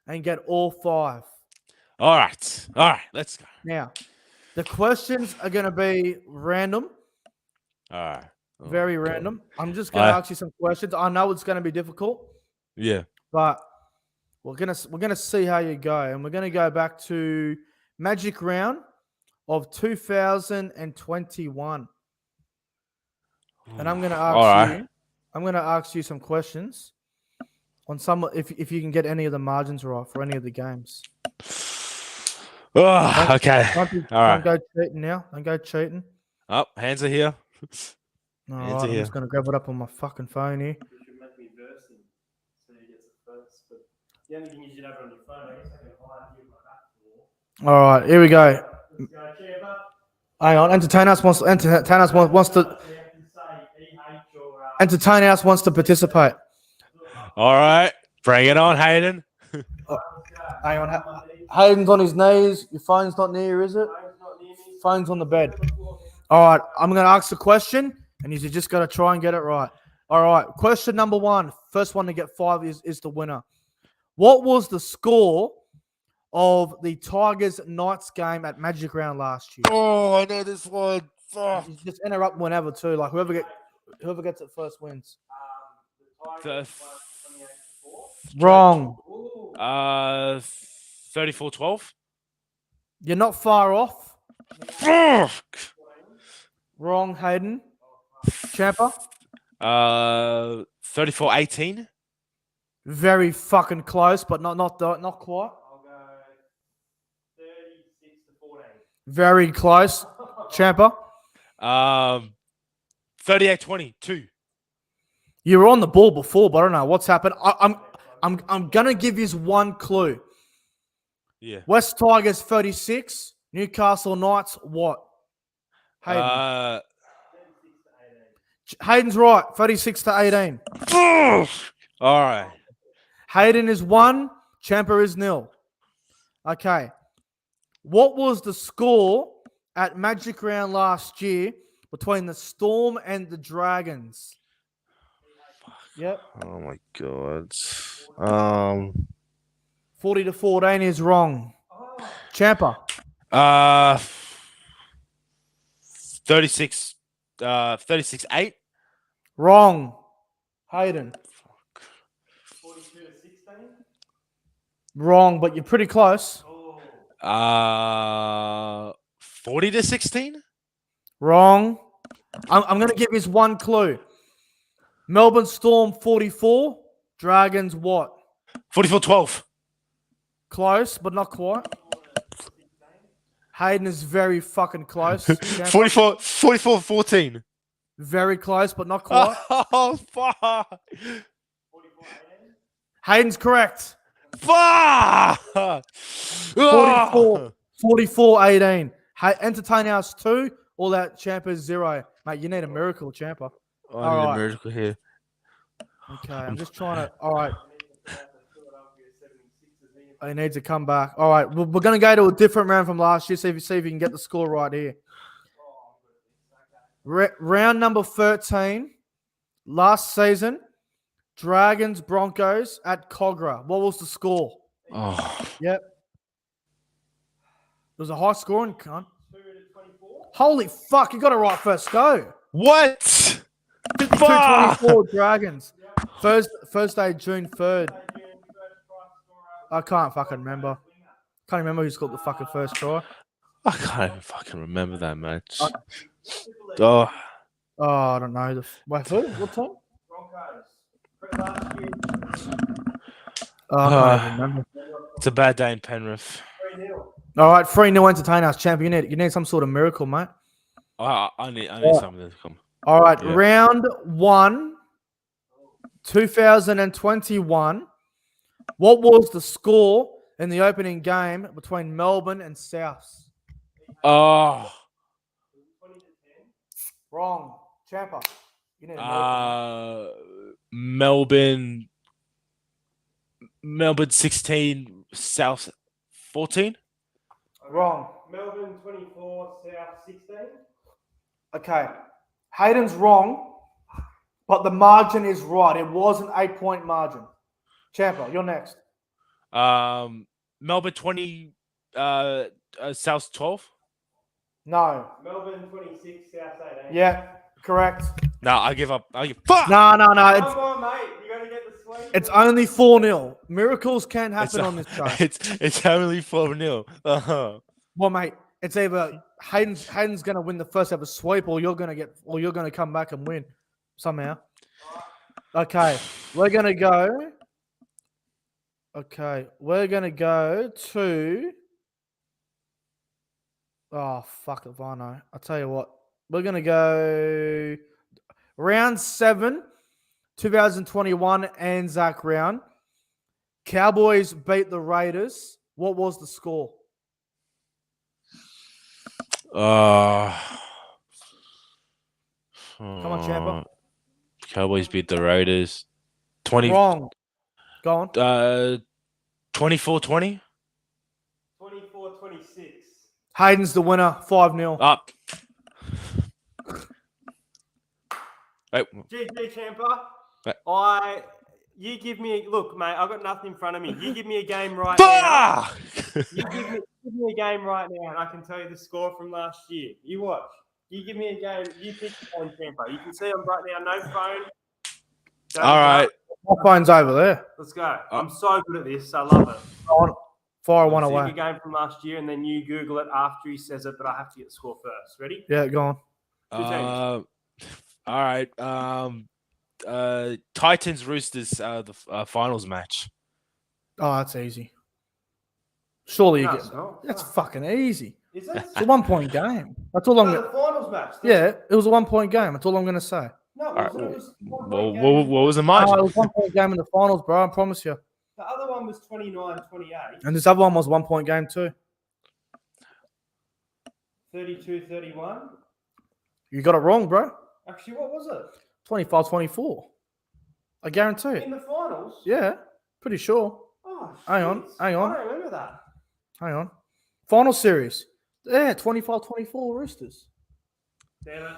and get all 5. All right, let's go. Now, the questions are going to be random. All right. Very random. I'm just going to ask you some questions. I know it's going to be difficult. Yeah. But we're gonna see how you go, and we're gonna go back to Magic Round of 2021, and I'm gonna ask you some questions on some if you can get any of the margins right for any of the games. Oh, okay. Don't go cheating now. Don't go cheating. Oh, hands are here. All right, I'm just gonna grab it up on my fucking phone here. The only thing you should have on your phone, I guess I can hide here my back door. All right, here we go. Hang on, Entertain Us wants to participate. All right, bring it on, Hayden. Hang on, Hayden's on his knees. Your phone's not near, is it? Phone's on the bed. All right, I'm going to ask a question, and you just got to try and get it right. All right, question number 1. First one to get 5 is the winner. What was the score of the Tigers Knights game at Magic Round last year? Oh, I know this one. Fuck. You just interrupt whenever too. Like whoever gets it first wins. Wrong. 34-12. You're not far off. Fuck. Wrong, Hayden. Champa. 34-18. Very fucking close, but not quite. I'll go 36-14. Very close, Champa. 38-22. You were on the ball before, but I don't know what's happened. I'm gonna give you one clue. Yeah. West Tigers 36, Newcastle Knights what? Hayden. Hayden's right. 36-18. All right. Hayden is 1. Champa is 0. Okay. What was the score at Magic Round last year between the Storm and the Dragons? Yep. Oh my god. 40-14 is wrong. Champa. 36 36-8. Wrong. Hayden. 42-16. Wrong, but you're pretty close. 40-16. Wrong. I'm going to give you one clue. Melbourne Storm 44. Dragons what? 44-12. Close, but not quite. Hayden is very fucking close. 44-14. Very close, but not quite. Oh, fuck. Hayden's correct. Fuck. 44-18. Entertain House 2, all out Champa 0. Mate, you need a miracle, Champa. I need a miracle here. Okay, I'm just trying to. All right. He needs to come back. All right, we're going to go to a different round from last year. See if you can get the score right here. Round number 13, last season, Dragons Broncos at Cogra. What was the score? Oh. Yep. It was a high scoring, cunt. Holy fuck, you got it right first go. What? 224 Dragons. First day, June 3rd. I can't fucking remember. Can't remember who scored the fucking first try. I can't even fucking remember that match. Oh, I don't know. Wait, who? What team? I can't even remember. It's a bad day in Penrith. All right, 3-0 Entertain House champ. You need some sort of miracle, mate. I need something to come. All right, round 1, 2021. What was the score in the opening game between Melbourne and Souths? Oh. Wrong. Champa. You need Melbourne 16, South 14. Wrong. Melbourne 24, South 16. Okay. Hayden's wrong, but the margin is right. It was an 8-point margin. Champa, you're next. Melbourne 20, South 12. No. Melbourne 26, South 18. Yeah, correct. No, I give up. Fuck! No. Come on, mate. You're going to get the sweep. It's only 4-0. Miracles can happen on this show. It's only 4-0. Well, mate, it's either Hayden's going to win the first ever sweep, or you're going to come back and win somehow. Okay, we're going to go. Okay, we're going to go to. Oh, fuck if I know. I'll tell you what. We're going to go round 7, 2021 Anzac round. Cowboys beat the Raiders. What was the score? Come Come on, Champa. Cowboys beat the Raiders. 20. Wrong. Go on. 24-20. 24-26. Hayden's the winner. 5-0. Up. Wait. GG, Champa. Right. You give me, look, mate, I've got nothing in front of me. You give me a game right now. You give me a game right now, and I can tell you the score from last year. You watch. You give me a game. You pick the phone, Champa. You can see I'm right now. No phone. All right. My phone's over there. Let's go. I'm so good at this. I love it. Fire one See away. your game from last year, and then you Google it after he says it, but I have to get the score first. Ready? Yeah, go on. All right. Titans Roosters the finals match. Oh, that's easy. Surely you No, get. it's not. That's fucking easy. Is it? It's a 1-point game. That's all I'm. The finals match. Yeah, it was a 1-point game. That's all I'm going to say. No, All it was one What point game. was the Oh, margin? it was 1-point game in the finals, bro. I promise you. The other one was 29-28. And this other one was 1-point game too. 32-31. You got it wrong, bro. Actually, what was it? 25-24. I guarantee In it. the finals? Yeah, pretty sure. Oh, Hang on, shit. hang on. I don't remember that. Hang on. Final series. Yeah, 25-24 Roosters. Damn it.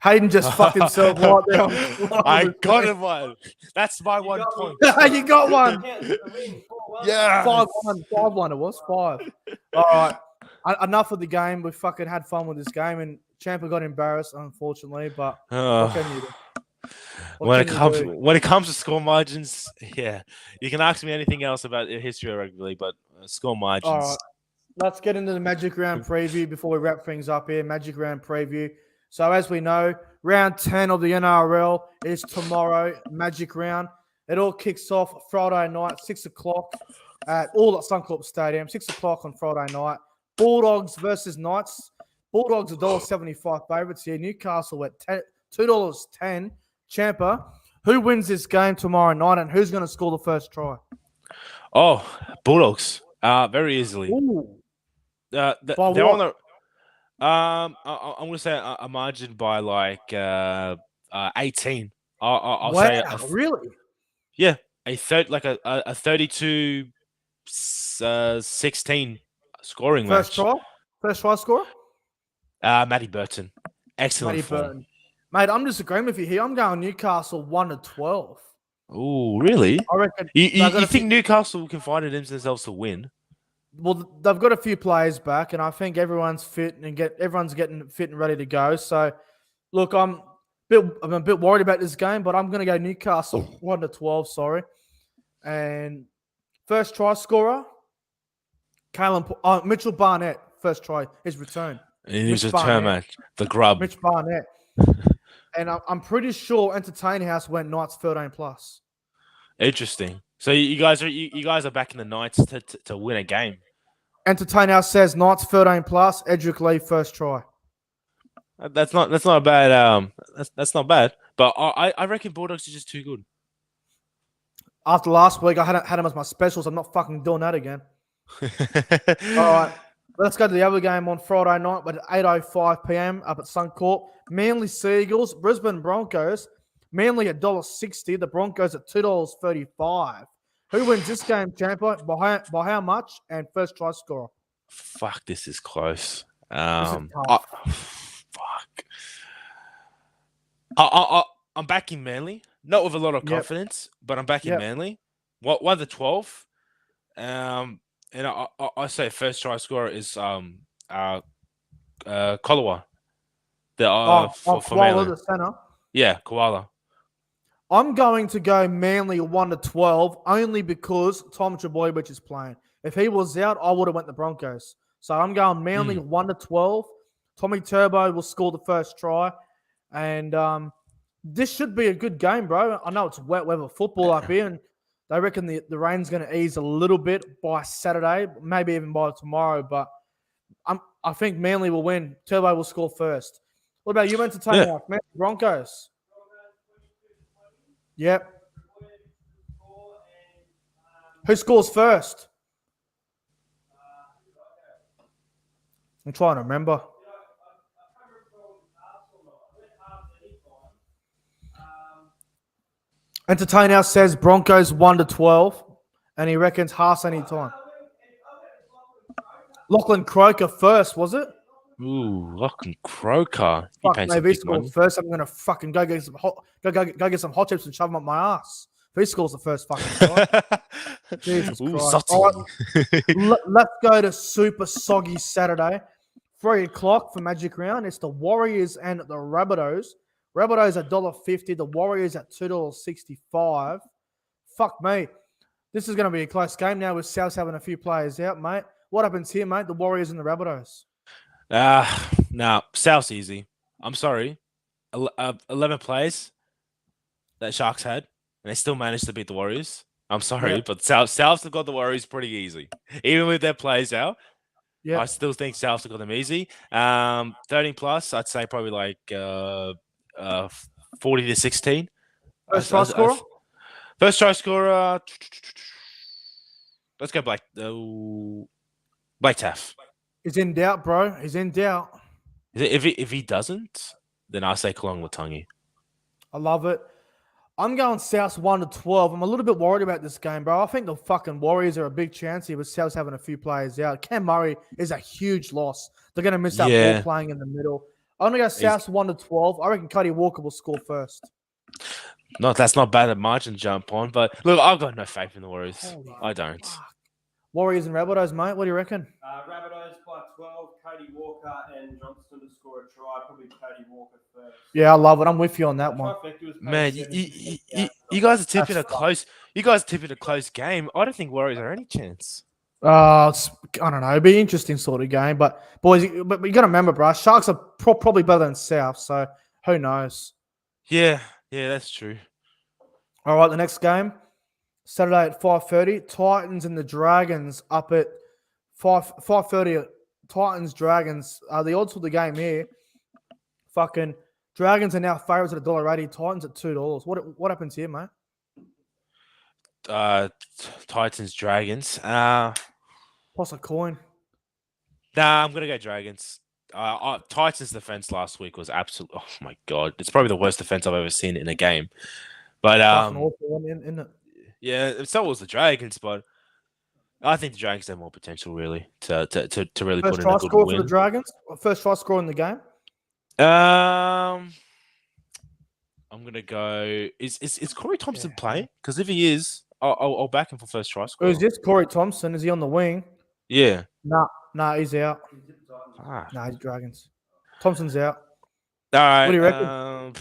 Hayden just fucked himself right there. On the I line. got it, one. That's my You 1 got point. You got one. Counts as a win. 4-1. Yeah. 5-1. 5-1 it was. 5. All right. Enough of the game. We fucking had fun with this game, and Champa got embarrassed, unfortunately. But what can you do? When it comes to score margins, yeah, you can ask me anything else about the history of rugby, but score margins. All right. Let's get into the Magic Round preview before we wrap things up here. Magic Round preview. So as we know, round 10 of the NRL is tomorrow, Magic Round. It all kicks off Friday night, 6 o'clock at Suncorp Stadium, 6 o'clock on Friday night. Bulldogs versus Knights. Bulldogs $1.75 favourites here. Newcastle at $2.10. Champa, who wins this game tomorrow night and who's going to score the first try? Oh, Bulldogs. Very easily. Ooh. They're By on what? the. I'm going to say a margin by like 18. I'll say Really? yeah, a 32-16 scoring First match. try? First try scorer? Matty Burton, excellent Matty form. Burton. Mate, I'm disagreeing with you here. I'm going Newcastle 1-12. Oh, really? I reckon. You think Newcastle can find it in themselves to win? Well, they've got a few players back, and I think everyone's fit and everyone's getting fit and ready to go. So, look, I'm a bit worried about this game, but I'm going to go Newcastle 1-12. Sorry, and first try scorer, Mitchell Barnett. First try, his return. In his return match, the grub. Mitch Barnett, and I'm pretty sure Entertain House went Knights 13+. Interesting. So you guys are backing the Knights to win a game. Entertain House says Knights 13+. Edric Lee first try. That's not a bad that's not bad. But I reckon Bulldogs are just too good. After last week, I had him as my specials. I'm not fucking doing that again. All right, let's go to the other game on Friday night, but at 8:05 p.m. up at Suncorp. Manly Seagulls, Brisbane Broncos. Manly at $1.60. The Broncos at $2.35. Who wins this game, Champa? By how much? And first try scorer. Fuck, this is close. Fuck. I'm backing Manly, not with a lot of confidence, but I'm backing Manly. What 1-12? And I say first try scorer is Kolowa. For Manly. The center. Yeah, Koala. I'm going to go Manly 1-12 only because Tom Trbojevic is playing. If he was out, I would have went the Broncos. So I'm going Manly 1-12. Tommy Turbo will score the first try. And this should be a good game, bro. I know it's wet weather football up here, and they reckon the rain's going to ease a little bit by Saturday, maybe even by tomorrow. But I think Manly will win. Turbo will score first. What about you, Entertainer? Yeah. Broncos. Yep. Who scores first? I'm trying to remember. Entertainer says Broncos 1-12, and he reckons Haas any time. Lachlan Croker first, was it? Ooh, Lachlan Croker. Fuck, maybe he scored first. I'm gonna fucking go get some hot chips and shove them up my ass. If he scores the first fucking time. Jesus Christ. All right, let's go to Super Soggy Saturday. 3 o'clock for Magic Round. It's the Warriors and the Rabbitohs. Rabbitohs at $1.50. The Warriors at $2.65. Fuck me. This is going to be a close game now with South having a few players out, mate. What happens here, mate? The Warriors and the Rabbitohs. Nah, South's easy. I'm sorry. 11 players that Sharks had, and they still managed to beat the Warriors. I'm sorry, but Souths have got the Warriors pretty easy. Even with their players out, I still think Souths have got them easy. 13+, I'd say probably like 40-16. First try scorer? First try scorer. Let's go Blake Taff. He's in doubt, bro. He's in doubt. If he doesn't, then I say Kalong-Watangi. I love it. I'm going South 1-12. I'm a little bit worried about this game, bro. I think the fucking Warriors are a big chance here with South's having a few players out. Cam Murray is a huge loss. They're going to miss that Yeah. ball playing in the middle. I'm going to go South 1-12. I reckon Cody Walker will score first. No, that's not bad at margin jump on, but look, I've got no faith in the Warriors. Holy I don't. fuck. Warriors and Rabbitohs, mate. What do you reckon? Rabbitohs by 12, Cody Walker and Johnston to score a try. Probably Cody Walker first. Yeah, I love it. I'm with you on that one. Man, you guys are tipping a close. You guys are tipping a close game. I don't think Warriors are any chance. I don't know. It'd be an interesting sort of game, but boys, but you got to remember, bro. Sharks are probably better than South, so who knows? Yeah, that's true. All right, the next game, Saturday at 5:30. Titans and the Dragons up at 5:30. Titans Dragons. The odds for the game here. Fucking Dragons are now favourites at $1.80. Titans at $2. What happens here, mate? Titans Dragons. Toss a coin. Nah, I'm gonna go Dragons. Titans defense last week was absolute. Oh my god, it's probably the worst defense I've ever seen in a game. But awful, isn't it? yeah, so was the Dragons, but I think the Dragons have more potential really to really First put in try a good score win. for the Dragons. First try score in the game. I'm gonna go. Is Corey Thompson playing? Because if he is, I'll back him for first try score. Who's this? Corey Thompson? Is he on the wing? Yeah. Nah, he's out. Nah, he's Dragons. Thompson's out. All right. What do you reckon?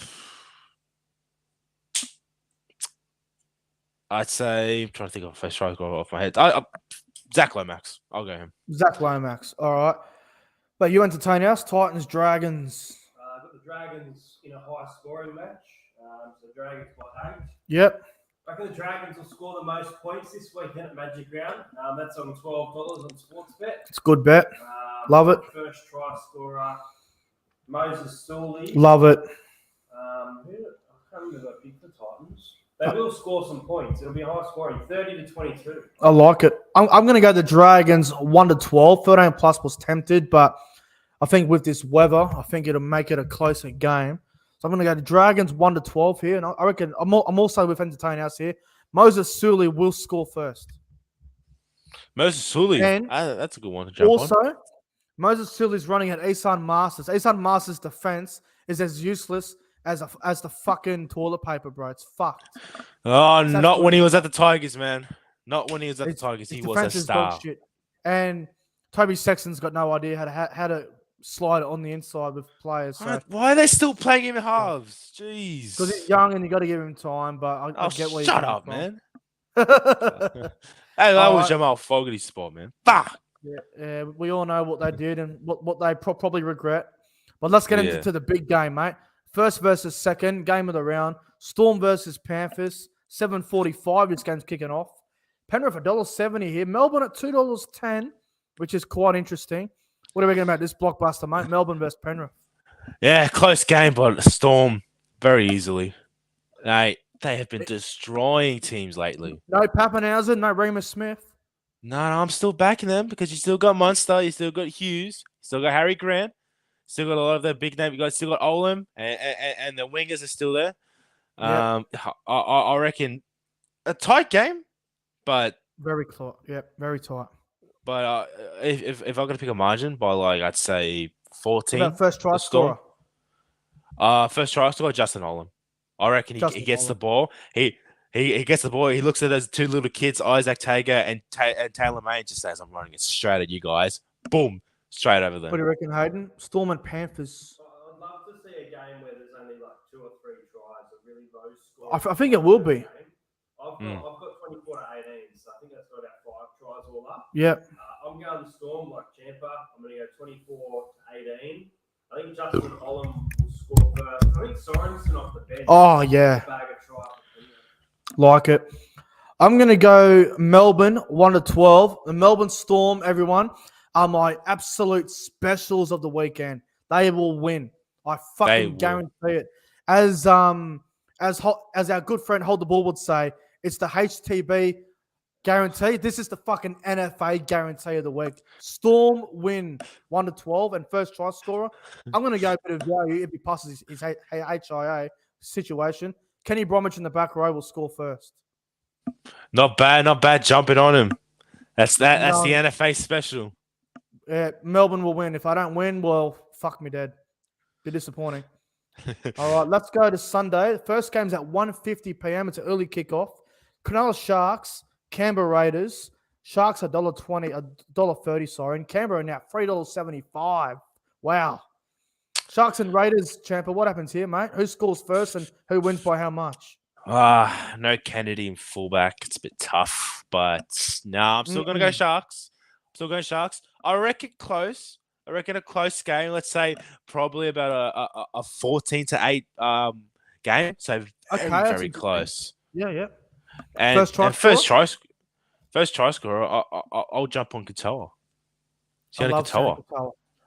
I'd say I'm trying to think of a first try score off my head. Zach Lomax. I'll go him. Zach Lomax. All right. But you entertain us. Titans, Dragons. I've got the Dragons in a high scoring match. So the Dragons by 8. Yep. I reckon the Dragons will score the most points this weekend at Magic Round. That's on $12 on Sportsbet. It's a good bet. Love it. First try scorer, Moses Sully. Love it. I can't remember who I picked the Titans. They will score some points. It'll be high scoring, 30-22. I like it. I'm going to go the Dragons 1-12. 13 plus was tempted, but I think with this weather, I think it'll make it a closer game. So I'm going to go the Dragons 1-12 here, and I reckon I'm also with entertaining us here. Moses Sully will score first. Moses Sully, and that's a good one to jump also, on. Moses Sully's running at Isan Masters. Isan Masters' defense is as useless as the fucking toilet paper, bro. It's fucked. Oh, not when he was at the Tigers, man. Not when he was at the Tigers. He was a star. And Toby Sexton's got no idea how to slide it on the inside with players. So. Why are they still playing him in halves? Jeez. Because he's young and you got to give him time. But I get where shut up, man. Hey, that was Jamal Fogarty's spot, man. Fuck. Yeah, we all know what they did and what they probably regret. But let's get into the big game, mate. First versus second, game of the round. Storm versus Panthers, 7:45. This game's kicking off. Penrith $1.70 here. Melbourne at $2.10, which is quite interesting. What are we going about this blockbuster, mate? Melbourne versus Penrith. Yeah, close game, but Storm very easily. They have been destroying teams lately. No Pappenhausen, no Remus Smith. No, I'm still backing them because you still got Munster, you still got Hughes, you still got Harry Grant, still got a lot of their big name. You guys still got Olam, and the wingers are still there. Yep. I reckon a tight game, but very tight. Yeah, very tight. But if I'm gonna pick a margin by I'd say 14. What about first try scorer? First try scorer Justin Olam. I reckon he gets the ball. He gets the ball. He looks at those two little kids, Isaac Tager and Taylor May, and just says, "I'm running it straight at you guys." Boom, straight over there. What do you reckon, Hayden? Storm and Panthers. I'd love to see a game where there's only 2 or 3 tries, a really low score. I think it will be. I've got 24-18, so I think that's got about 5 tries all up. Yep. I'm going to Storm like CHAMPA. I'm going to go 24-18. I think Justin Olam will score first. I think Sorensen off the bench. Oh, yeah. Bag of tries. Like it. I'm going to go Melbourne 1-12. The Melbourne Storm, everyone, are my absolute specials of the weekend. They will win. I fucking guarantee it. As our good friend Hold the Ball would say, it's the HTB Guarantee. This is the fucking NFA guarantee of the week. Storm win 1-12 and first try scorer. I'm going to go a bit of value if he passes his HIA situation. Kenny Bromwich in the back row will score first. Not bad. Jumping on him. That's the No. NFA special. Yeah, Melbourne will win. If I don't win, well, fuck me dead. Be disappointing. All right, let's go to Sunday. The first game's at 1:50 p.m. It's an early kickoff. Cronulla Sharks, Canberra Raiders. Sharks $1.20, $1.30, sorry. And Canberra are now $3.75. Wow. Sharks and Raiders, Champa, what happens here, mate? Who scores first and who wins by how much? No Kennedy in fullback. It's a bit tough, but no, I'm still going to go Sharks. I reckon close. I reckon a close game. Let's say probably about a 14-8 game. So very close. Yeah. And first try scorer. I'll jump on Katoa. Sione Katoa.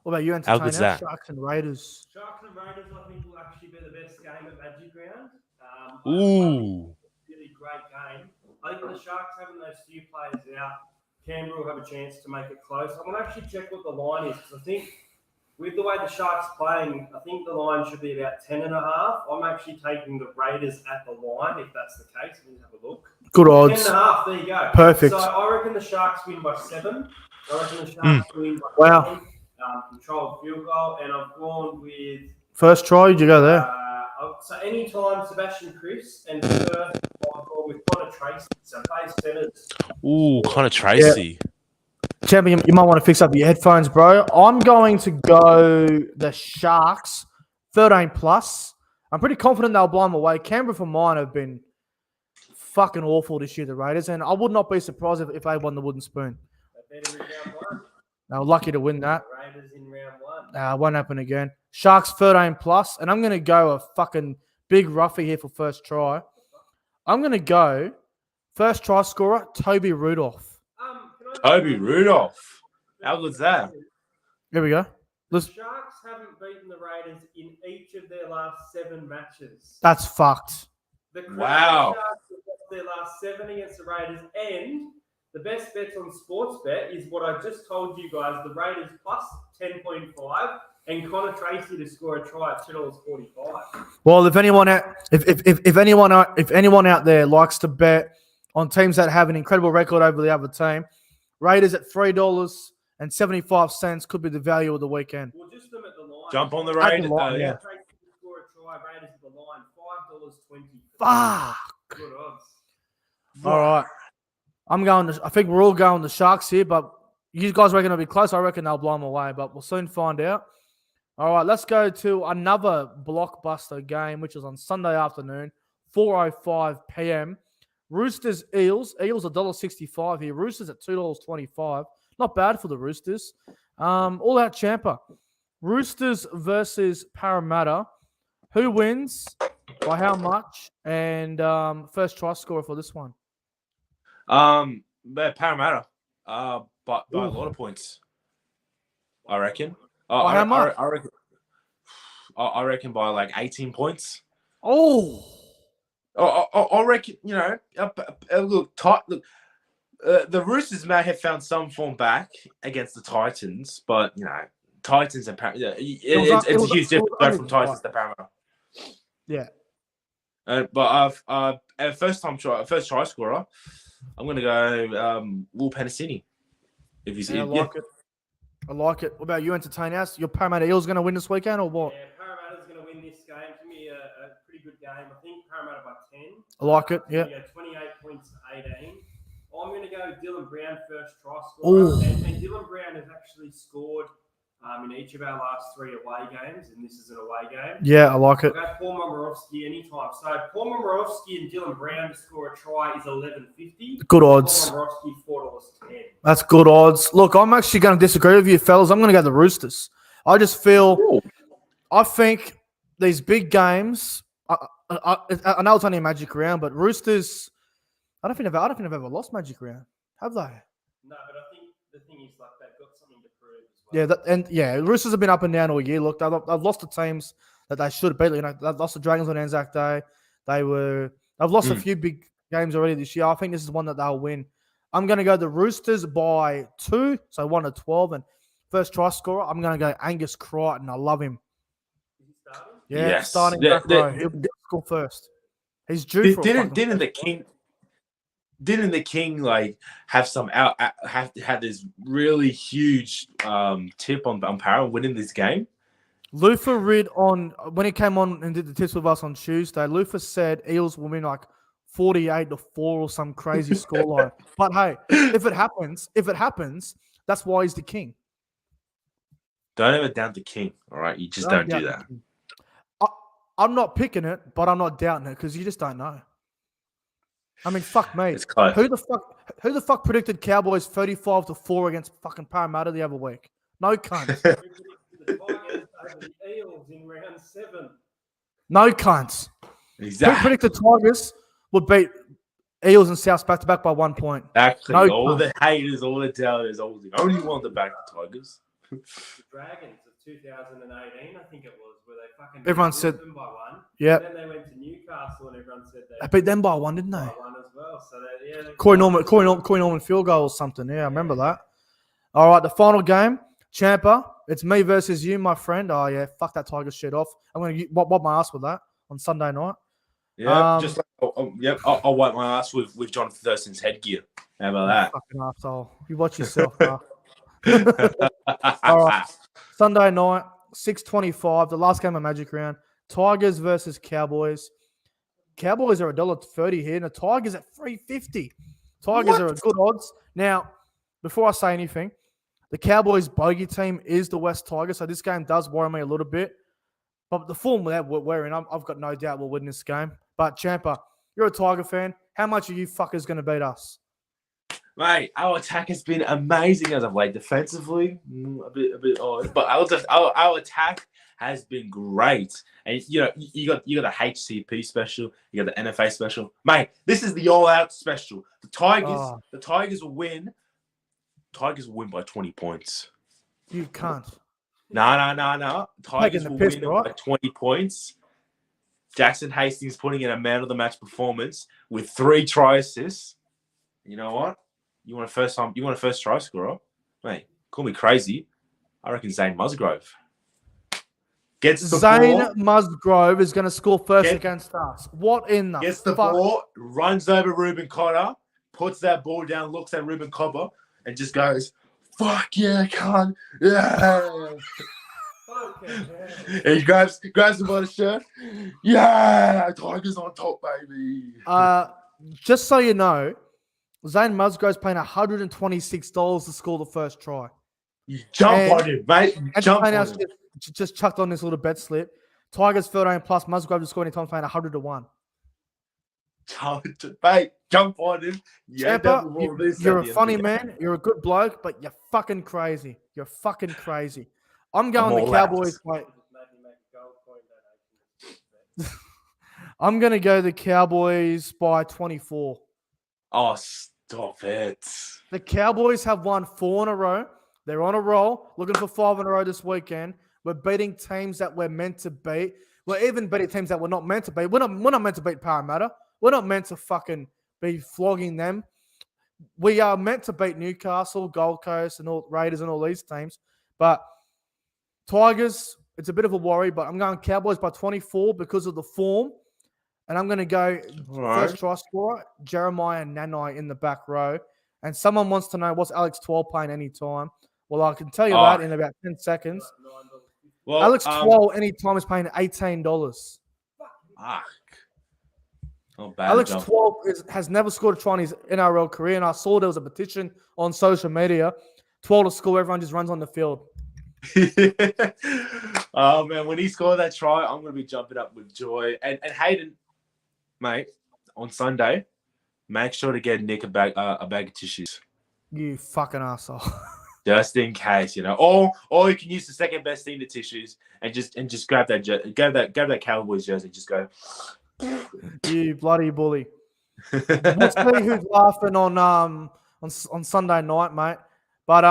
What about you, How good's that? Sharks and Raiders. Sharks and Raiders, I think, will actually be the best game at Magic Round. Ooh. Really great game. I think with the Sharks having those few players out, Canberra will have a chance to make it close. I'm going to actually check what the line is because I think with the way the Sharks playing, I think the line should be about 10.5. I'm actually taking the Raiders at the line if that's the case. Let me have a look. Good odds. 10.5. There you go. Perfect. So I reckon the Sharks win by 7. I reckon the Sharks win by 7. Controlled field goal, and I've gone with first try. Did you go there? So anytime Sebastian Chris and first I've gone with Connor Tracy. So base centers. Ooh, Connor Tracy. Yeah. Champion, you might want to fix up your headphones, bro. I'm going to go the Sharks 13+. I'm pretty confident they'll blow them away. Canberra for mine have been fucking awful this year, the Raiders, and I would not be surprised if they won the wooden spoon. They beat them in round 1. They were lucky to win that. Raiders in round 1. Won't happen again. Sharks 13+, and I'm going to go a fucking big roughie here for first try. I'm going to go first try scorer, Toby Rudolph. Toby Rudolph. How good's that? Here we go. The Sharks haven't beaten the Raiders in each of their last 7 matches. That's fucked. Wow. Sharks have lost their last 7 against the Raiders, and the best bets on Sportsbet is what I just told you guys, the Raiders plus 10.5 and Connor Tracy to score a try at $2.45. Well, if anyone out there likes to bet on teams that have an incredible record over the other team, Raiders at $3.75 could be the value of the weekend. Well, just them at the line. Jump on the Raiders. Yeah. Tracy to score a try, Raiders at the line, $5.20. Fuck. Good odds. All right. I think we're all going the Sharks here, but you guys reckon it'll be close? I reckon they'll blow them away, but we'll soon find out. All right, let's go to another blockbuster game, which is on Sunday afternoon, 4:05 p.m. Roosters, Eels. Eels $1.65 here. Roosters at $2.25. Not bad for the Roosters. All out Champa. Roosters versus Parramatta. Who wins? By how much? And first try scorer for this one. Parramatta. By a lot of points. I reckon. How much? I reckon by like 18 points. Oh. I reckon, look, the Roosters may have found some form back against the Titans, but, Titans and Parramatta, it's a huge difference from Titans to Parramatta. Yeah. But first try scorer, I'm going to go Will Penasini. If you see, I like it. I like it. What about you, Entertain Us? Your Parramatta Eels going to win this weekend or what? Yeah, Parramatta's going to win this game. Give me a pretty good game. I think Parramatta by 10. I like it, yeah. 28 points to 18. I'm going to go Dylan Brown first try scorer. And Dylan Brown has actually scored in each of our last 3 away games, and this is an away game. Yeah, I like it. I'll go Paul Momirovski anytime. So Paul Momirovski and Dylan Brown to score a try is $11.50. Good odds. Paul Momirovski $4.10. That's good odds. Look, I'm actually going to disagree with you, fellas. I'm going to go the Roosters. I just feel, I think these big games. I know it's only a Magic Round, but Roosters. I don't think they've ever lost Magic Round, have they? No, but I think the thing is, like, they've got something to prove as well. Roosters have been up and down all year. Look, they've lost the teams that they should beat. They've lost the Dragons on Anzac Day. They've lost a few big games already this year. I think this is one that they'll win. I'm going to go the Roosters by 2, so 1-12. And first try scorer, I'm going to go Angus Crichton. I love him. Is he starting? Yeah, Yes. starting back row. He'll score first. He's due for a fucking Didn't the King like have this really huge tip on Para winning this game? Luther read when he came on and did the tips with us on Tuesday. Luther said Eels will win like 48-4 or some crazy scoreline. But hey, if it happens, that's why he's the king. Don't ever doubt the King. All right, you just don't do that. I'm not picking it, but I'm not doubting it because you just don't know. I mean, fuck me. It's close. Who the fuck predicted Cowboys 35-4 against fucking Parramatta the other week? No cunt. The Tigers over the Eels in round 7. No cunts. Exactly. Who predicted Tigers would beat Eels and South back to back by 1 point? Exactly. No all cunt. the haters, all the doubters, all the only one to back the Tigers. The Dragons of 2018, I think it was, where they fucking Everyone said them by 1. Yeah. And then they went to Newcastle and everyone said They beat them by 1, didn't by they? 1 as well. So they Corey Norman field goal or something. Yeah, I remember that. All right, the final game, Champa. It's me versus you, my friend. Oh yeah, fuck that Tigers shit off. I'm gonna wipe my ass with that on Sunday night. Yeah, just like, I'll wipe my ass with Jonathan Thurston's headgear. How about that? Fucking arsehole. You watch yourself, bro. All right, Sunday night, 6:25. The last game of Magic Round. Tigers versus Cowboys. Cowboys are $1.30 here, and the Tigers at $3.50. Tigers are a good odds. Now, before I say anything, the Cowboys bogey team is the West Tigers, so this game does worry me a little bit. But the form that we're in, I've got no doubt we'll win this game. But Champa, you're a Tiger fan. How much are you fuckers going to beat us? Mate, our attack has been amazing as of late. Defensively, a bit odd, but our attack has been great. And you got the HCP special, you got the NFA special. Mate, this is the all-out special. The Tigers will win. Tigers will win by 20 points. You can't. No. Tigers will win right? by 20 points. Jackson Hastings putting in a man of the match performance with 3 try assists. You know what? You want a first try scorer? Mate, call me crazy. I reckon Zane Musgrove. Zane Musgrove is going to score first against us. What in the Gets the ball, runs over Ruben Cotter, puts that ball down, looks at Ruben Cotter, and just goes, "Fuck yeah, cunt. Yeah." And he grabs him by the shirt. Yeah, Tigers on top, baby. Just so you know, Zane Musgrove's paying $126 to score the first try. You jump on him, mate. Jump on him. Just chucked on this little bet slip. Tigers 13 plus. Musgrove to score anytime, paying 100-1. Mate, jump on him. Champa, you're a funny man. You're a good bloke, but you're fucking crazy. You're fucking crazy. I'm going the Cowboys. I'm going to go the Cowboys by 24. Oh, stop it. The Cowboys have won 4 in a row. They're on a roll, looking for 5 in a row this weekend. We're beating teams that we're meant to beat. We're even beating teams that we're not meant to beat. We're not meant to beat Parramatta. We're not meant to fucking be flogging them. We are meant to beat Newcastle, Gold Coast, and all Raiders and all these teams. But Tigers, it's a bit of a worry, but I'm going Cowboys by 24 because of the form. And I'm going to go first try scorer, Jeremiah Nanai in the back row. And someone wants to know, what's Alex 12 playing any time? Well, I can tell you that in about 10 seconds. Well, Alex 12 anytime is paying $18. Fuck. Not bad. Alex 12 has never scored a try in his NRL career, and I saw there was a petition on social media. 12 to score, everyone just runs on the field. Oh, man, when he scored that try, I'm going to be jumping up with joy. And Hayden, mate, on Sunday, make sure to get Nick a bag of tissues. You fucking asshole. Just in case, or you can use the second best thing, the tissues, and just grab that Cowboys jersey, just go. You bloody bully. We'll see who's laughing on Sunday night, mate. But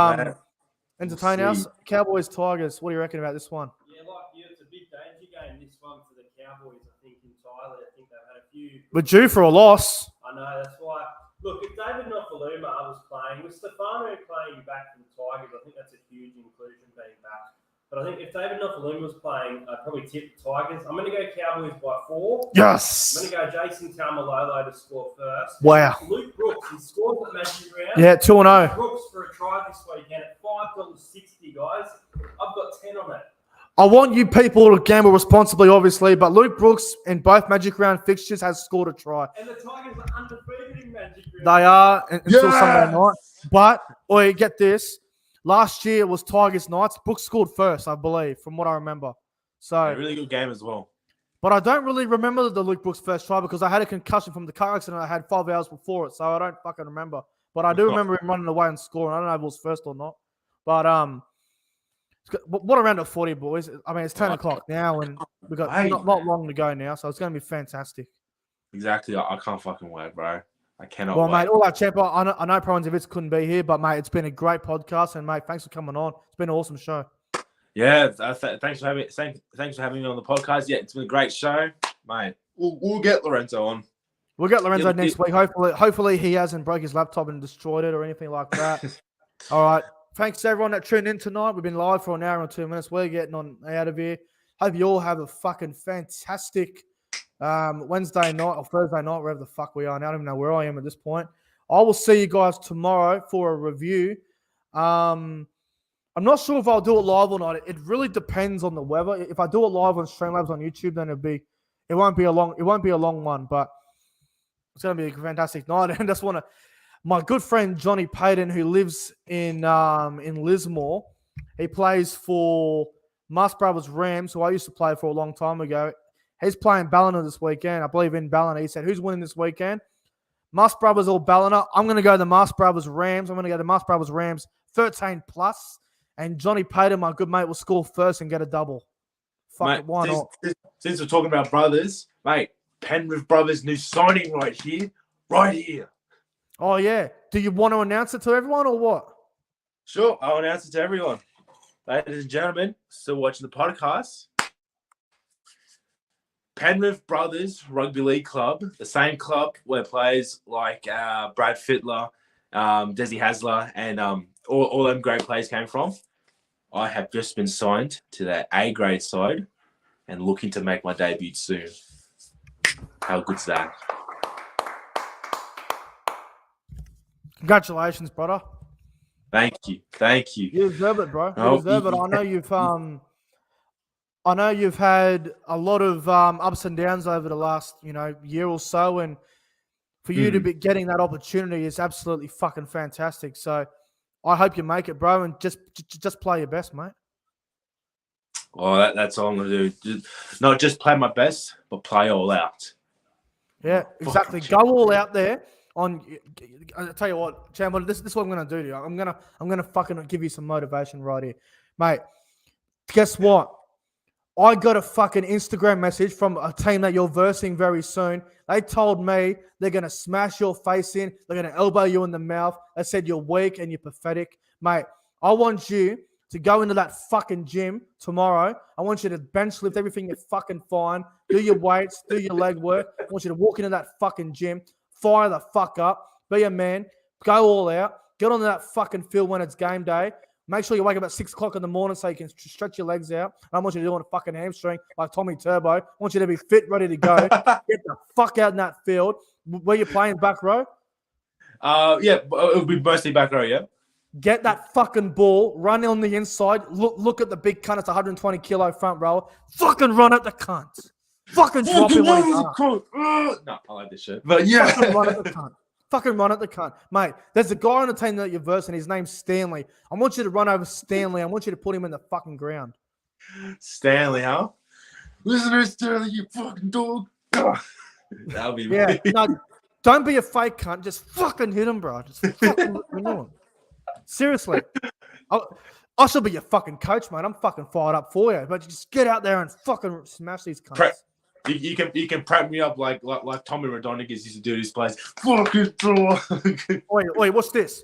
entertain us, Cowboys Tigers. What do you reckon about this one? Yeah, like you, it's a big danger game. This one for the Cowboys, I think entirely. I think they've had a few. We're due for a loss. I know, that's why Look, if David Nofaluma was playing, with Stefano playing back for the Tigers, I think that's a huge inclusion being back. But I think if David Nofaluma was playing, I'd probably tip the Tigers. I'm going to go Cowboys by 4. Yes. I'm going to go Jason Tamalolo to score first. Wow. Luke Brooks, he scored that magic round. Yeah, 2-0. Brooks for a try this weekend at $5.60, guys. I've got 10 on that. I want you people to gamble responsibly, obviously, but Luke Brooks in both Magic Round fixtures has scored a try. And the Tigers are undefeated in Magic Round. They are until Sunday night. But, get this. Last year it was Tigers Knights. Brooks scored first, I believe, from what I remember. So A really good game as well. But I don't really remember the Luke Brooks first try because I had a concussion from the car accident I had 5 hours before it, so I don't fucking remember. But I do remember him running away and scoring. I don't know if it was first or not. But what a round of 40, boys. I mean, it's 10 o'clock now, and we've got not long to go now, so it's going to be fantastic. Exactly. I can't fucking wait, bro. I cannot Well, wait. mate, all that CHAMPA. I know ProEnzo Vidz couldn't be here, but, mate, it's been a great podcast, and, mate, thanks for coming on. It's been an awesome show. Yeah, thanks for having me on the podcast. Yeah, it's been a great show, mate. We'll get Lorenzo on. We'll get Lorenzo next week. Hopefully he hasn't broke his laptop and destroyed it or anything like that. All right. Thanks to everyone that tuned in tonight. We've been live for an hour and 2 minutes. We're getting on out of here. Hope you all have a fucking fantastic Wednesday night or Thursday night, wherever the fuck we are now. I don't even know where I am at this point. I will see you guys tomorrow for a review. I'm not sure if I'll do it live or not. It really depends on the weather. If I do it live on Streamlabs on YouTube, then it won't be a long one, but it's going to be a fantastic night. And I just want to, my good friend Johnny Payton, who lives in Lismore, he plays for Mas Brothers Rams, who I used to play for a long time ago. He's playing Ballina this weekend. I believe in Ballina. He said, "Who's winning this weekend? Mas Brothers or Ballina?" I'm going to go the Mas Brothers Rams. I'm going to go the Mas Brothers Rams 13+. And Johnny Payton, my good mate, will score first and get a double. Fuck it, why not? Since we're talking about brothers, mate, Penrith Brothers new signing right here. Oh, yeah. Do you want to announce it to everyone or what? Sure, I'll announce it to everyone. Ladies and gentlemen, still watching the podcast. Penrith Brothers Rugby League Club, the same club where players like Brad Fittler, Desi Hasler, and all them great players came from. I have just been signed to that A-grade side and looking to make my debut soon. How good's that? Congratulations, brother. Thank you. You deserve it, bro. You deserve it. I know you've had a lot of ups and downs over the last, year or so, and for you to be getting that opportunity is absolutely fucking fantastic. So I hope you make it, bro, and just play your best, mate. Well, that's all I'm going to do. Not just play my best, but play all out. Yeah, exactly. Go all out there. I'll tell you what, Champa, this is what I'm going to do to you. I'm gonna fucking give you some motivation right here. Mate, guess what? I got a fucking Instagram message from a team that you're versing very soon. They told me they're going to smash your face in. They're going to elbow you in the mouth. They said you're weak and you're pathetic. Mate, I want you to go into that fucking gym tomorrow. I want you to bench lift everything you fucking find. Do your weights. Do your leg work. I want you to walk into that fucking gym. Fire the fuck up. Be a man. Go all out. Get onto that fucking field when it's game day. Make sure you wake up at 6 o'clock in the morning so you can stretch your legs out. And I want you to do it on a fucking hamstring like Tommy Turbo. I want you to be fit, ready to go. Get the fuck out in that field. Where you playing, back row? Yeah, it'll be mostly back row, yeah. Get that fucking ball, run on the inside, look at the big cunt, it's 120 kilo front rower. Fucking run at the cunt. Fucking drop it when he's up. No, I like this shit. But yeah. Fucking run at the cunt. Fucking run at the cunt. Mate, there's a guy on the team that you're versing. His name's Stanley. I want you to run over Stanley. I want you to put him in the fucking ground. Stanley, huh? Listen to Stanley, you fucking dog. That'll be no, don't be a fake cunt. Just fucking hit him, bro. Just fucking renew him. Seriously. I should be your fucking coach, mate. I'm fucking fired up for you. But just get out there and fucking smash these cunts. You can prep me up like Tommy Rodonigas used to do this place. Fucking dog. Wait, what's this?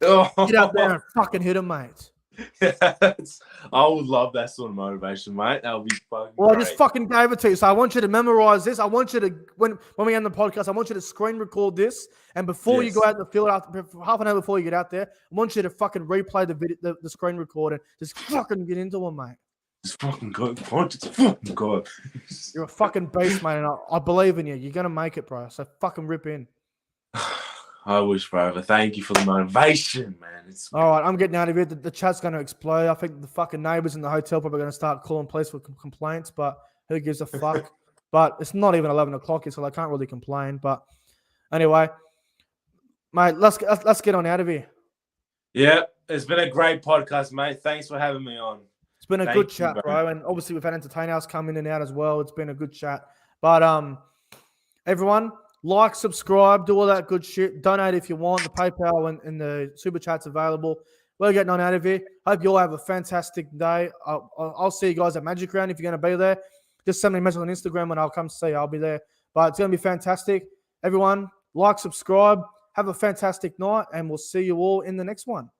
Oh. Get out there and fucking hit him, mate. Yes. I would love that sort of motivation, mate. That would be fucking Well, I great. just fucking gave it to you. So I want you to memorize this. I want you to, when we end the podcast, I want you to screen record this. And before you go out in the field, after half an hour before you get out there, I want you to fucking replay the video, the screen record and just fucking get into it, mate. It's fucking good. It's fucking good. You're a fucking beast, mate. And I believe in you. You're going to make it, bro. So fucking rip in. I wish, brother. Thank you for the motivation, man. All right, I'm getting out of here. The chat's going to explode. I think the fucking neighbors in the hotel probably going to start calling police for complaints, but who gives a fuck? But it's not even 11 o'clock yet, so I can't really complain. But anyway, mate, let's get on out of here. Yeah, it's been a great podcast, mate. Thanks for having me on. It's been a good chat, bro. And obviously we've had Entertain House come in and out as well. It's been a good chat. But everyone, like, subscribe, do all that good shit. Donate if you want. The PayPal and the Super Chat's available. We're getting on out of here. Hope you all have a fantastic day. I'll see you guys at Magic Round if you're going to be there. Just send me a message on Instagram and I'll come see you. I'll be there. But it's going to be fantastic. Everyone, like, subscribe. Have a fantastic night, and we'll see you all in the next one.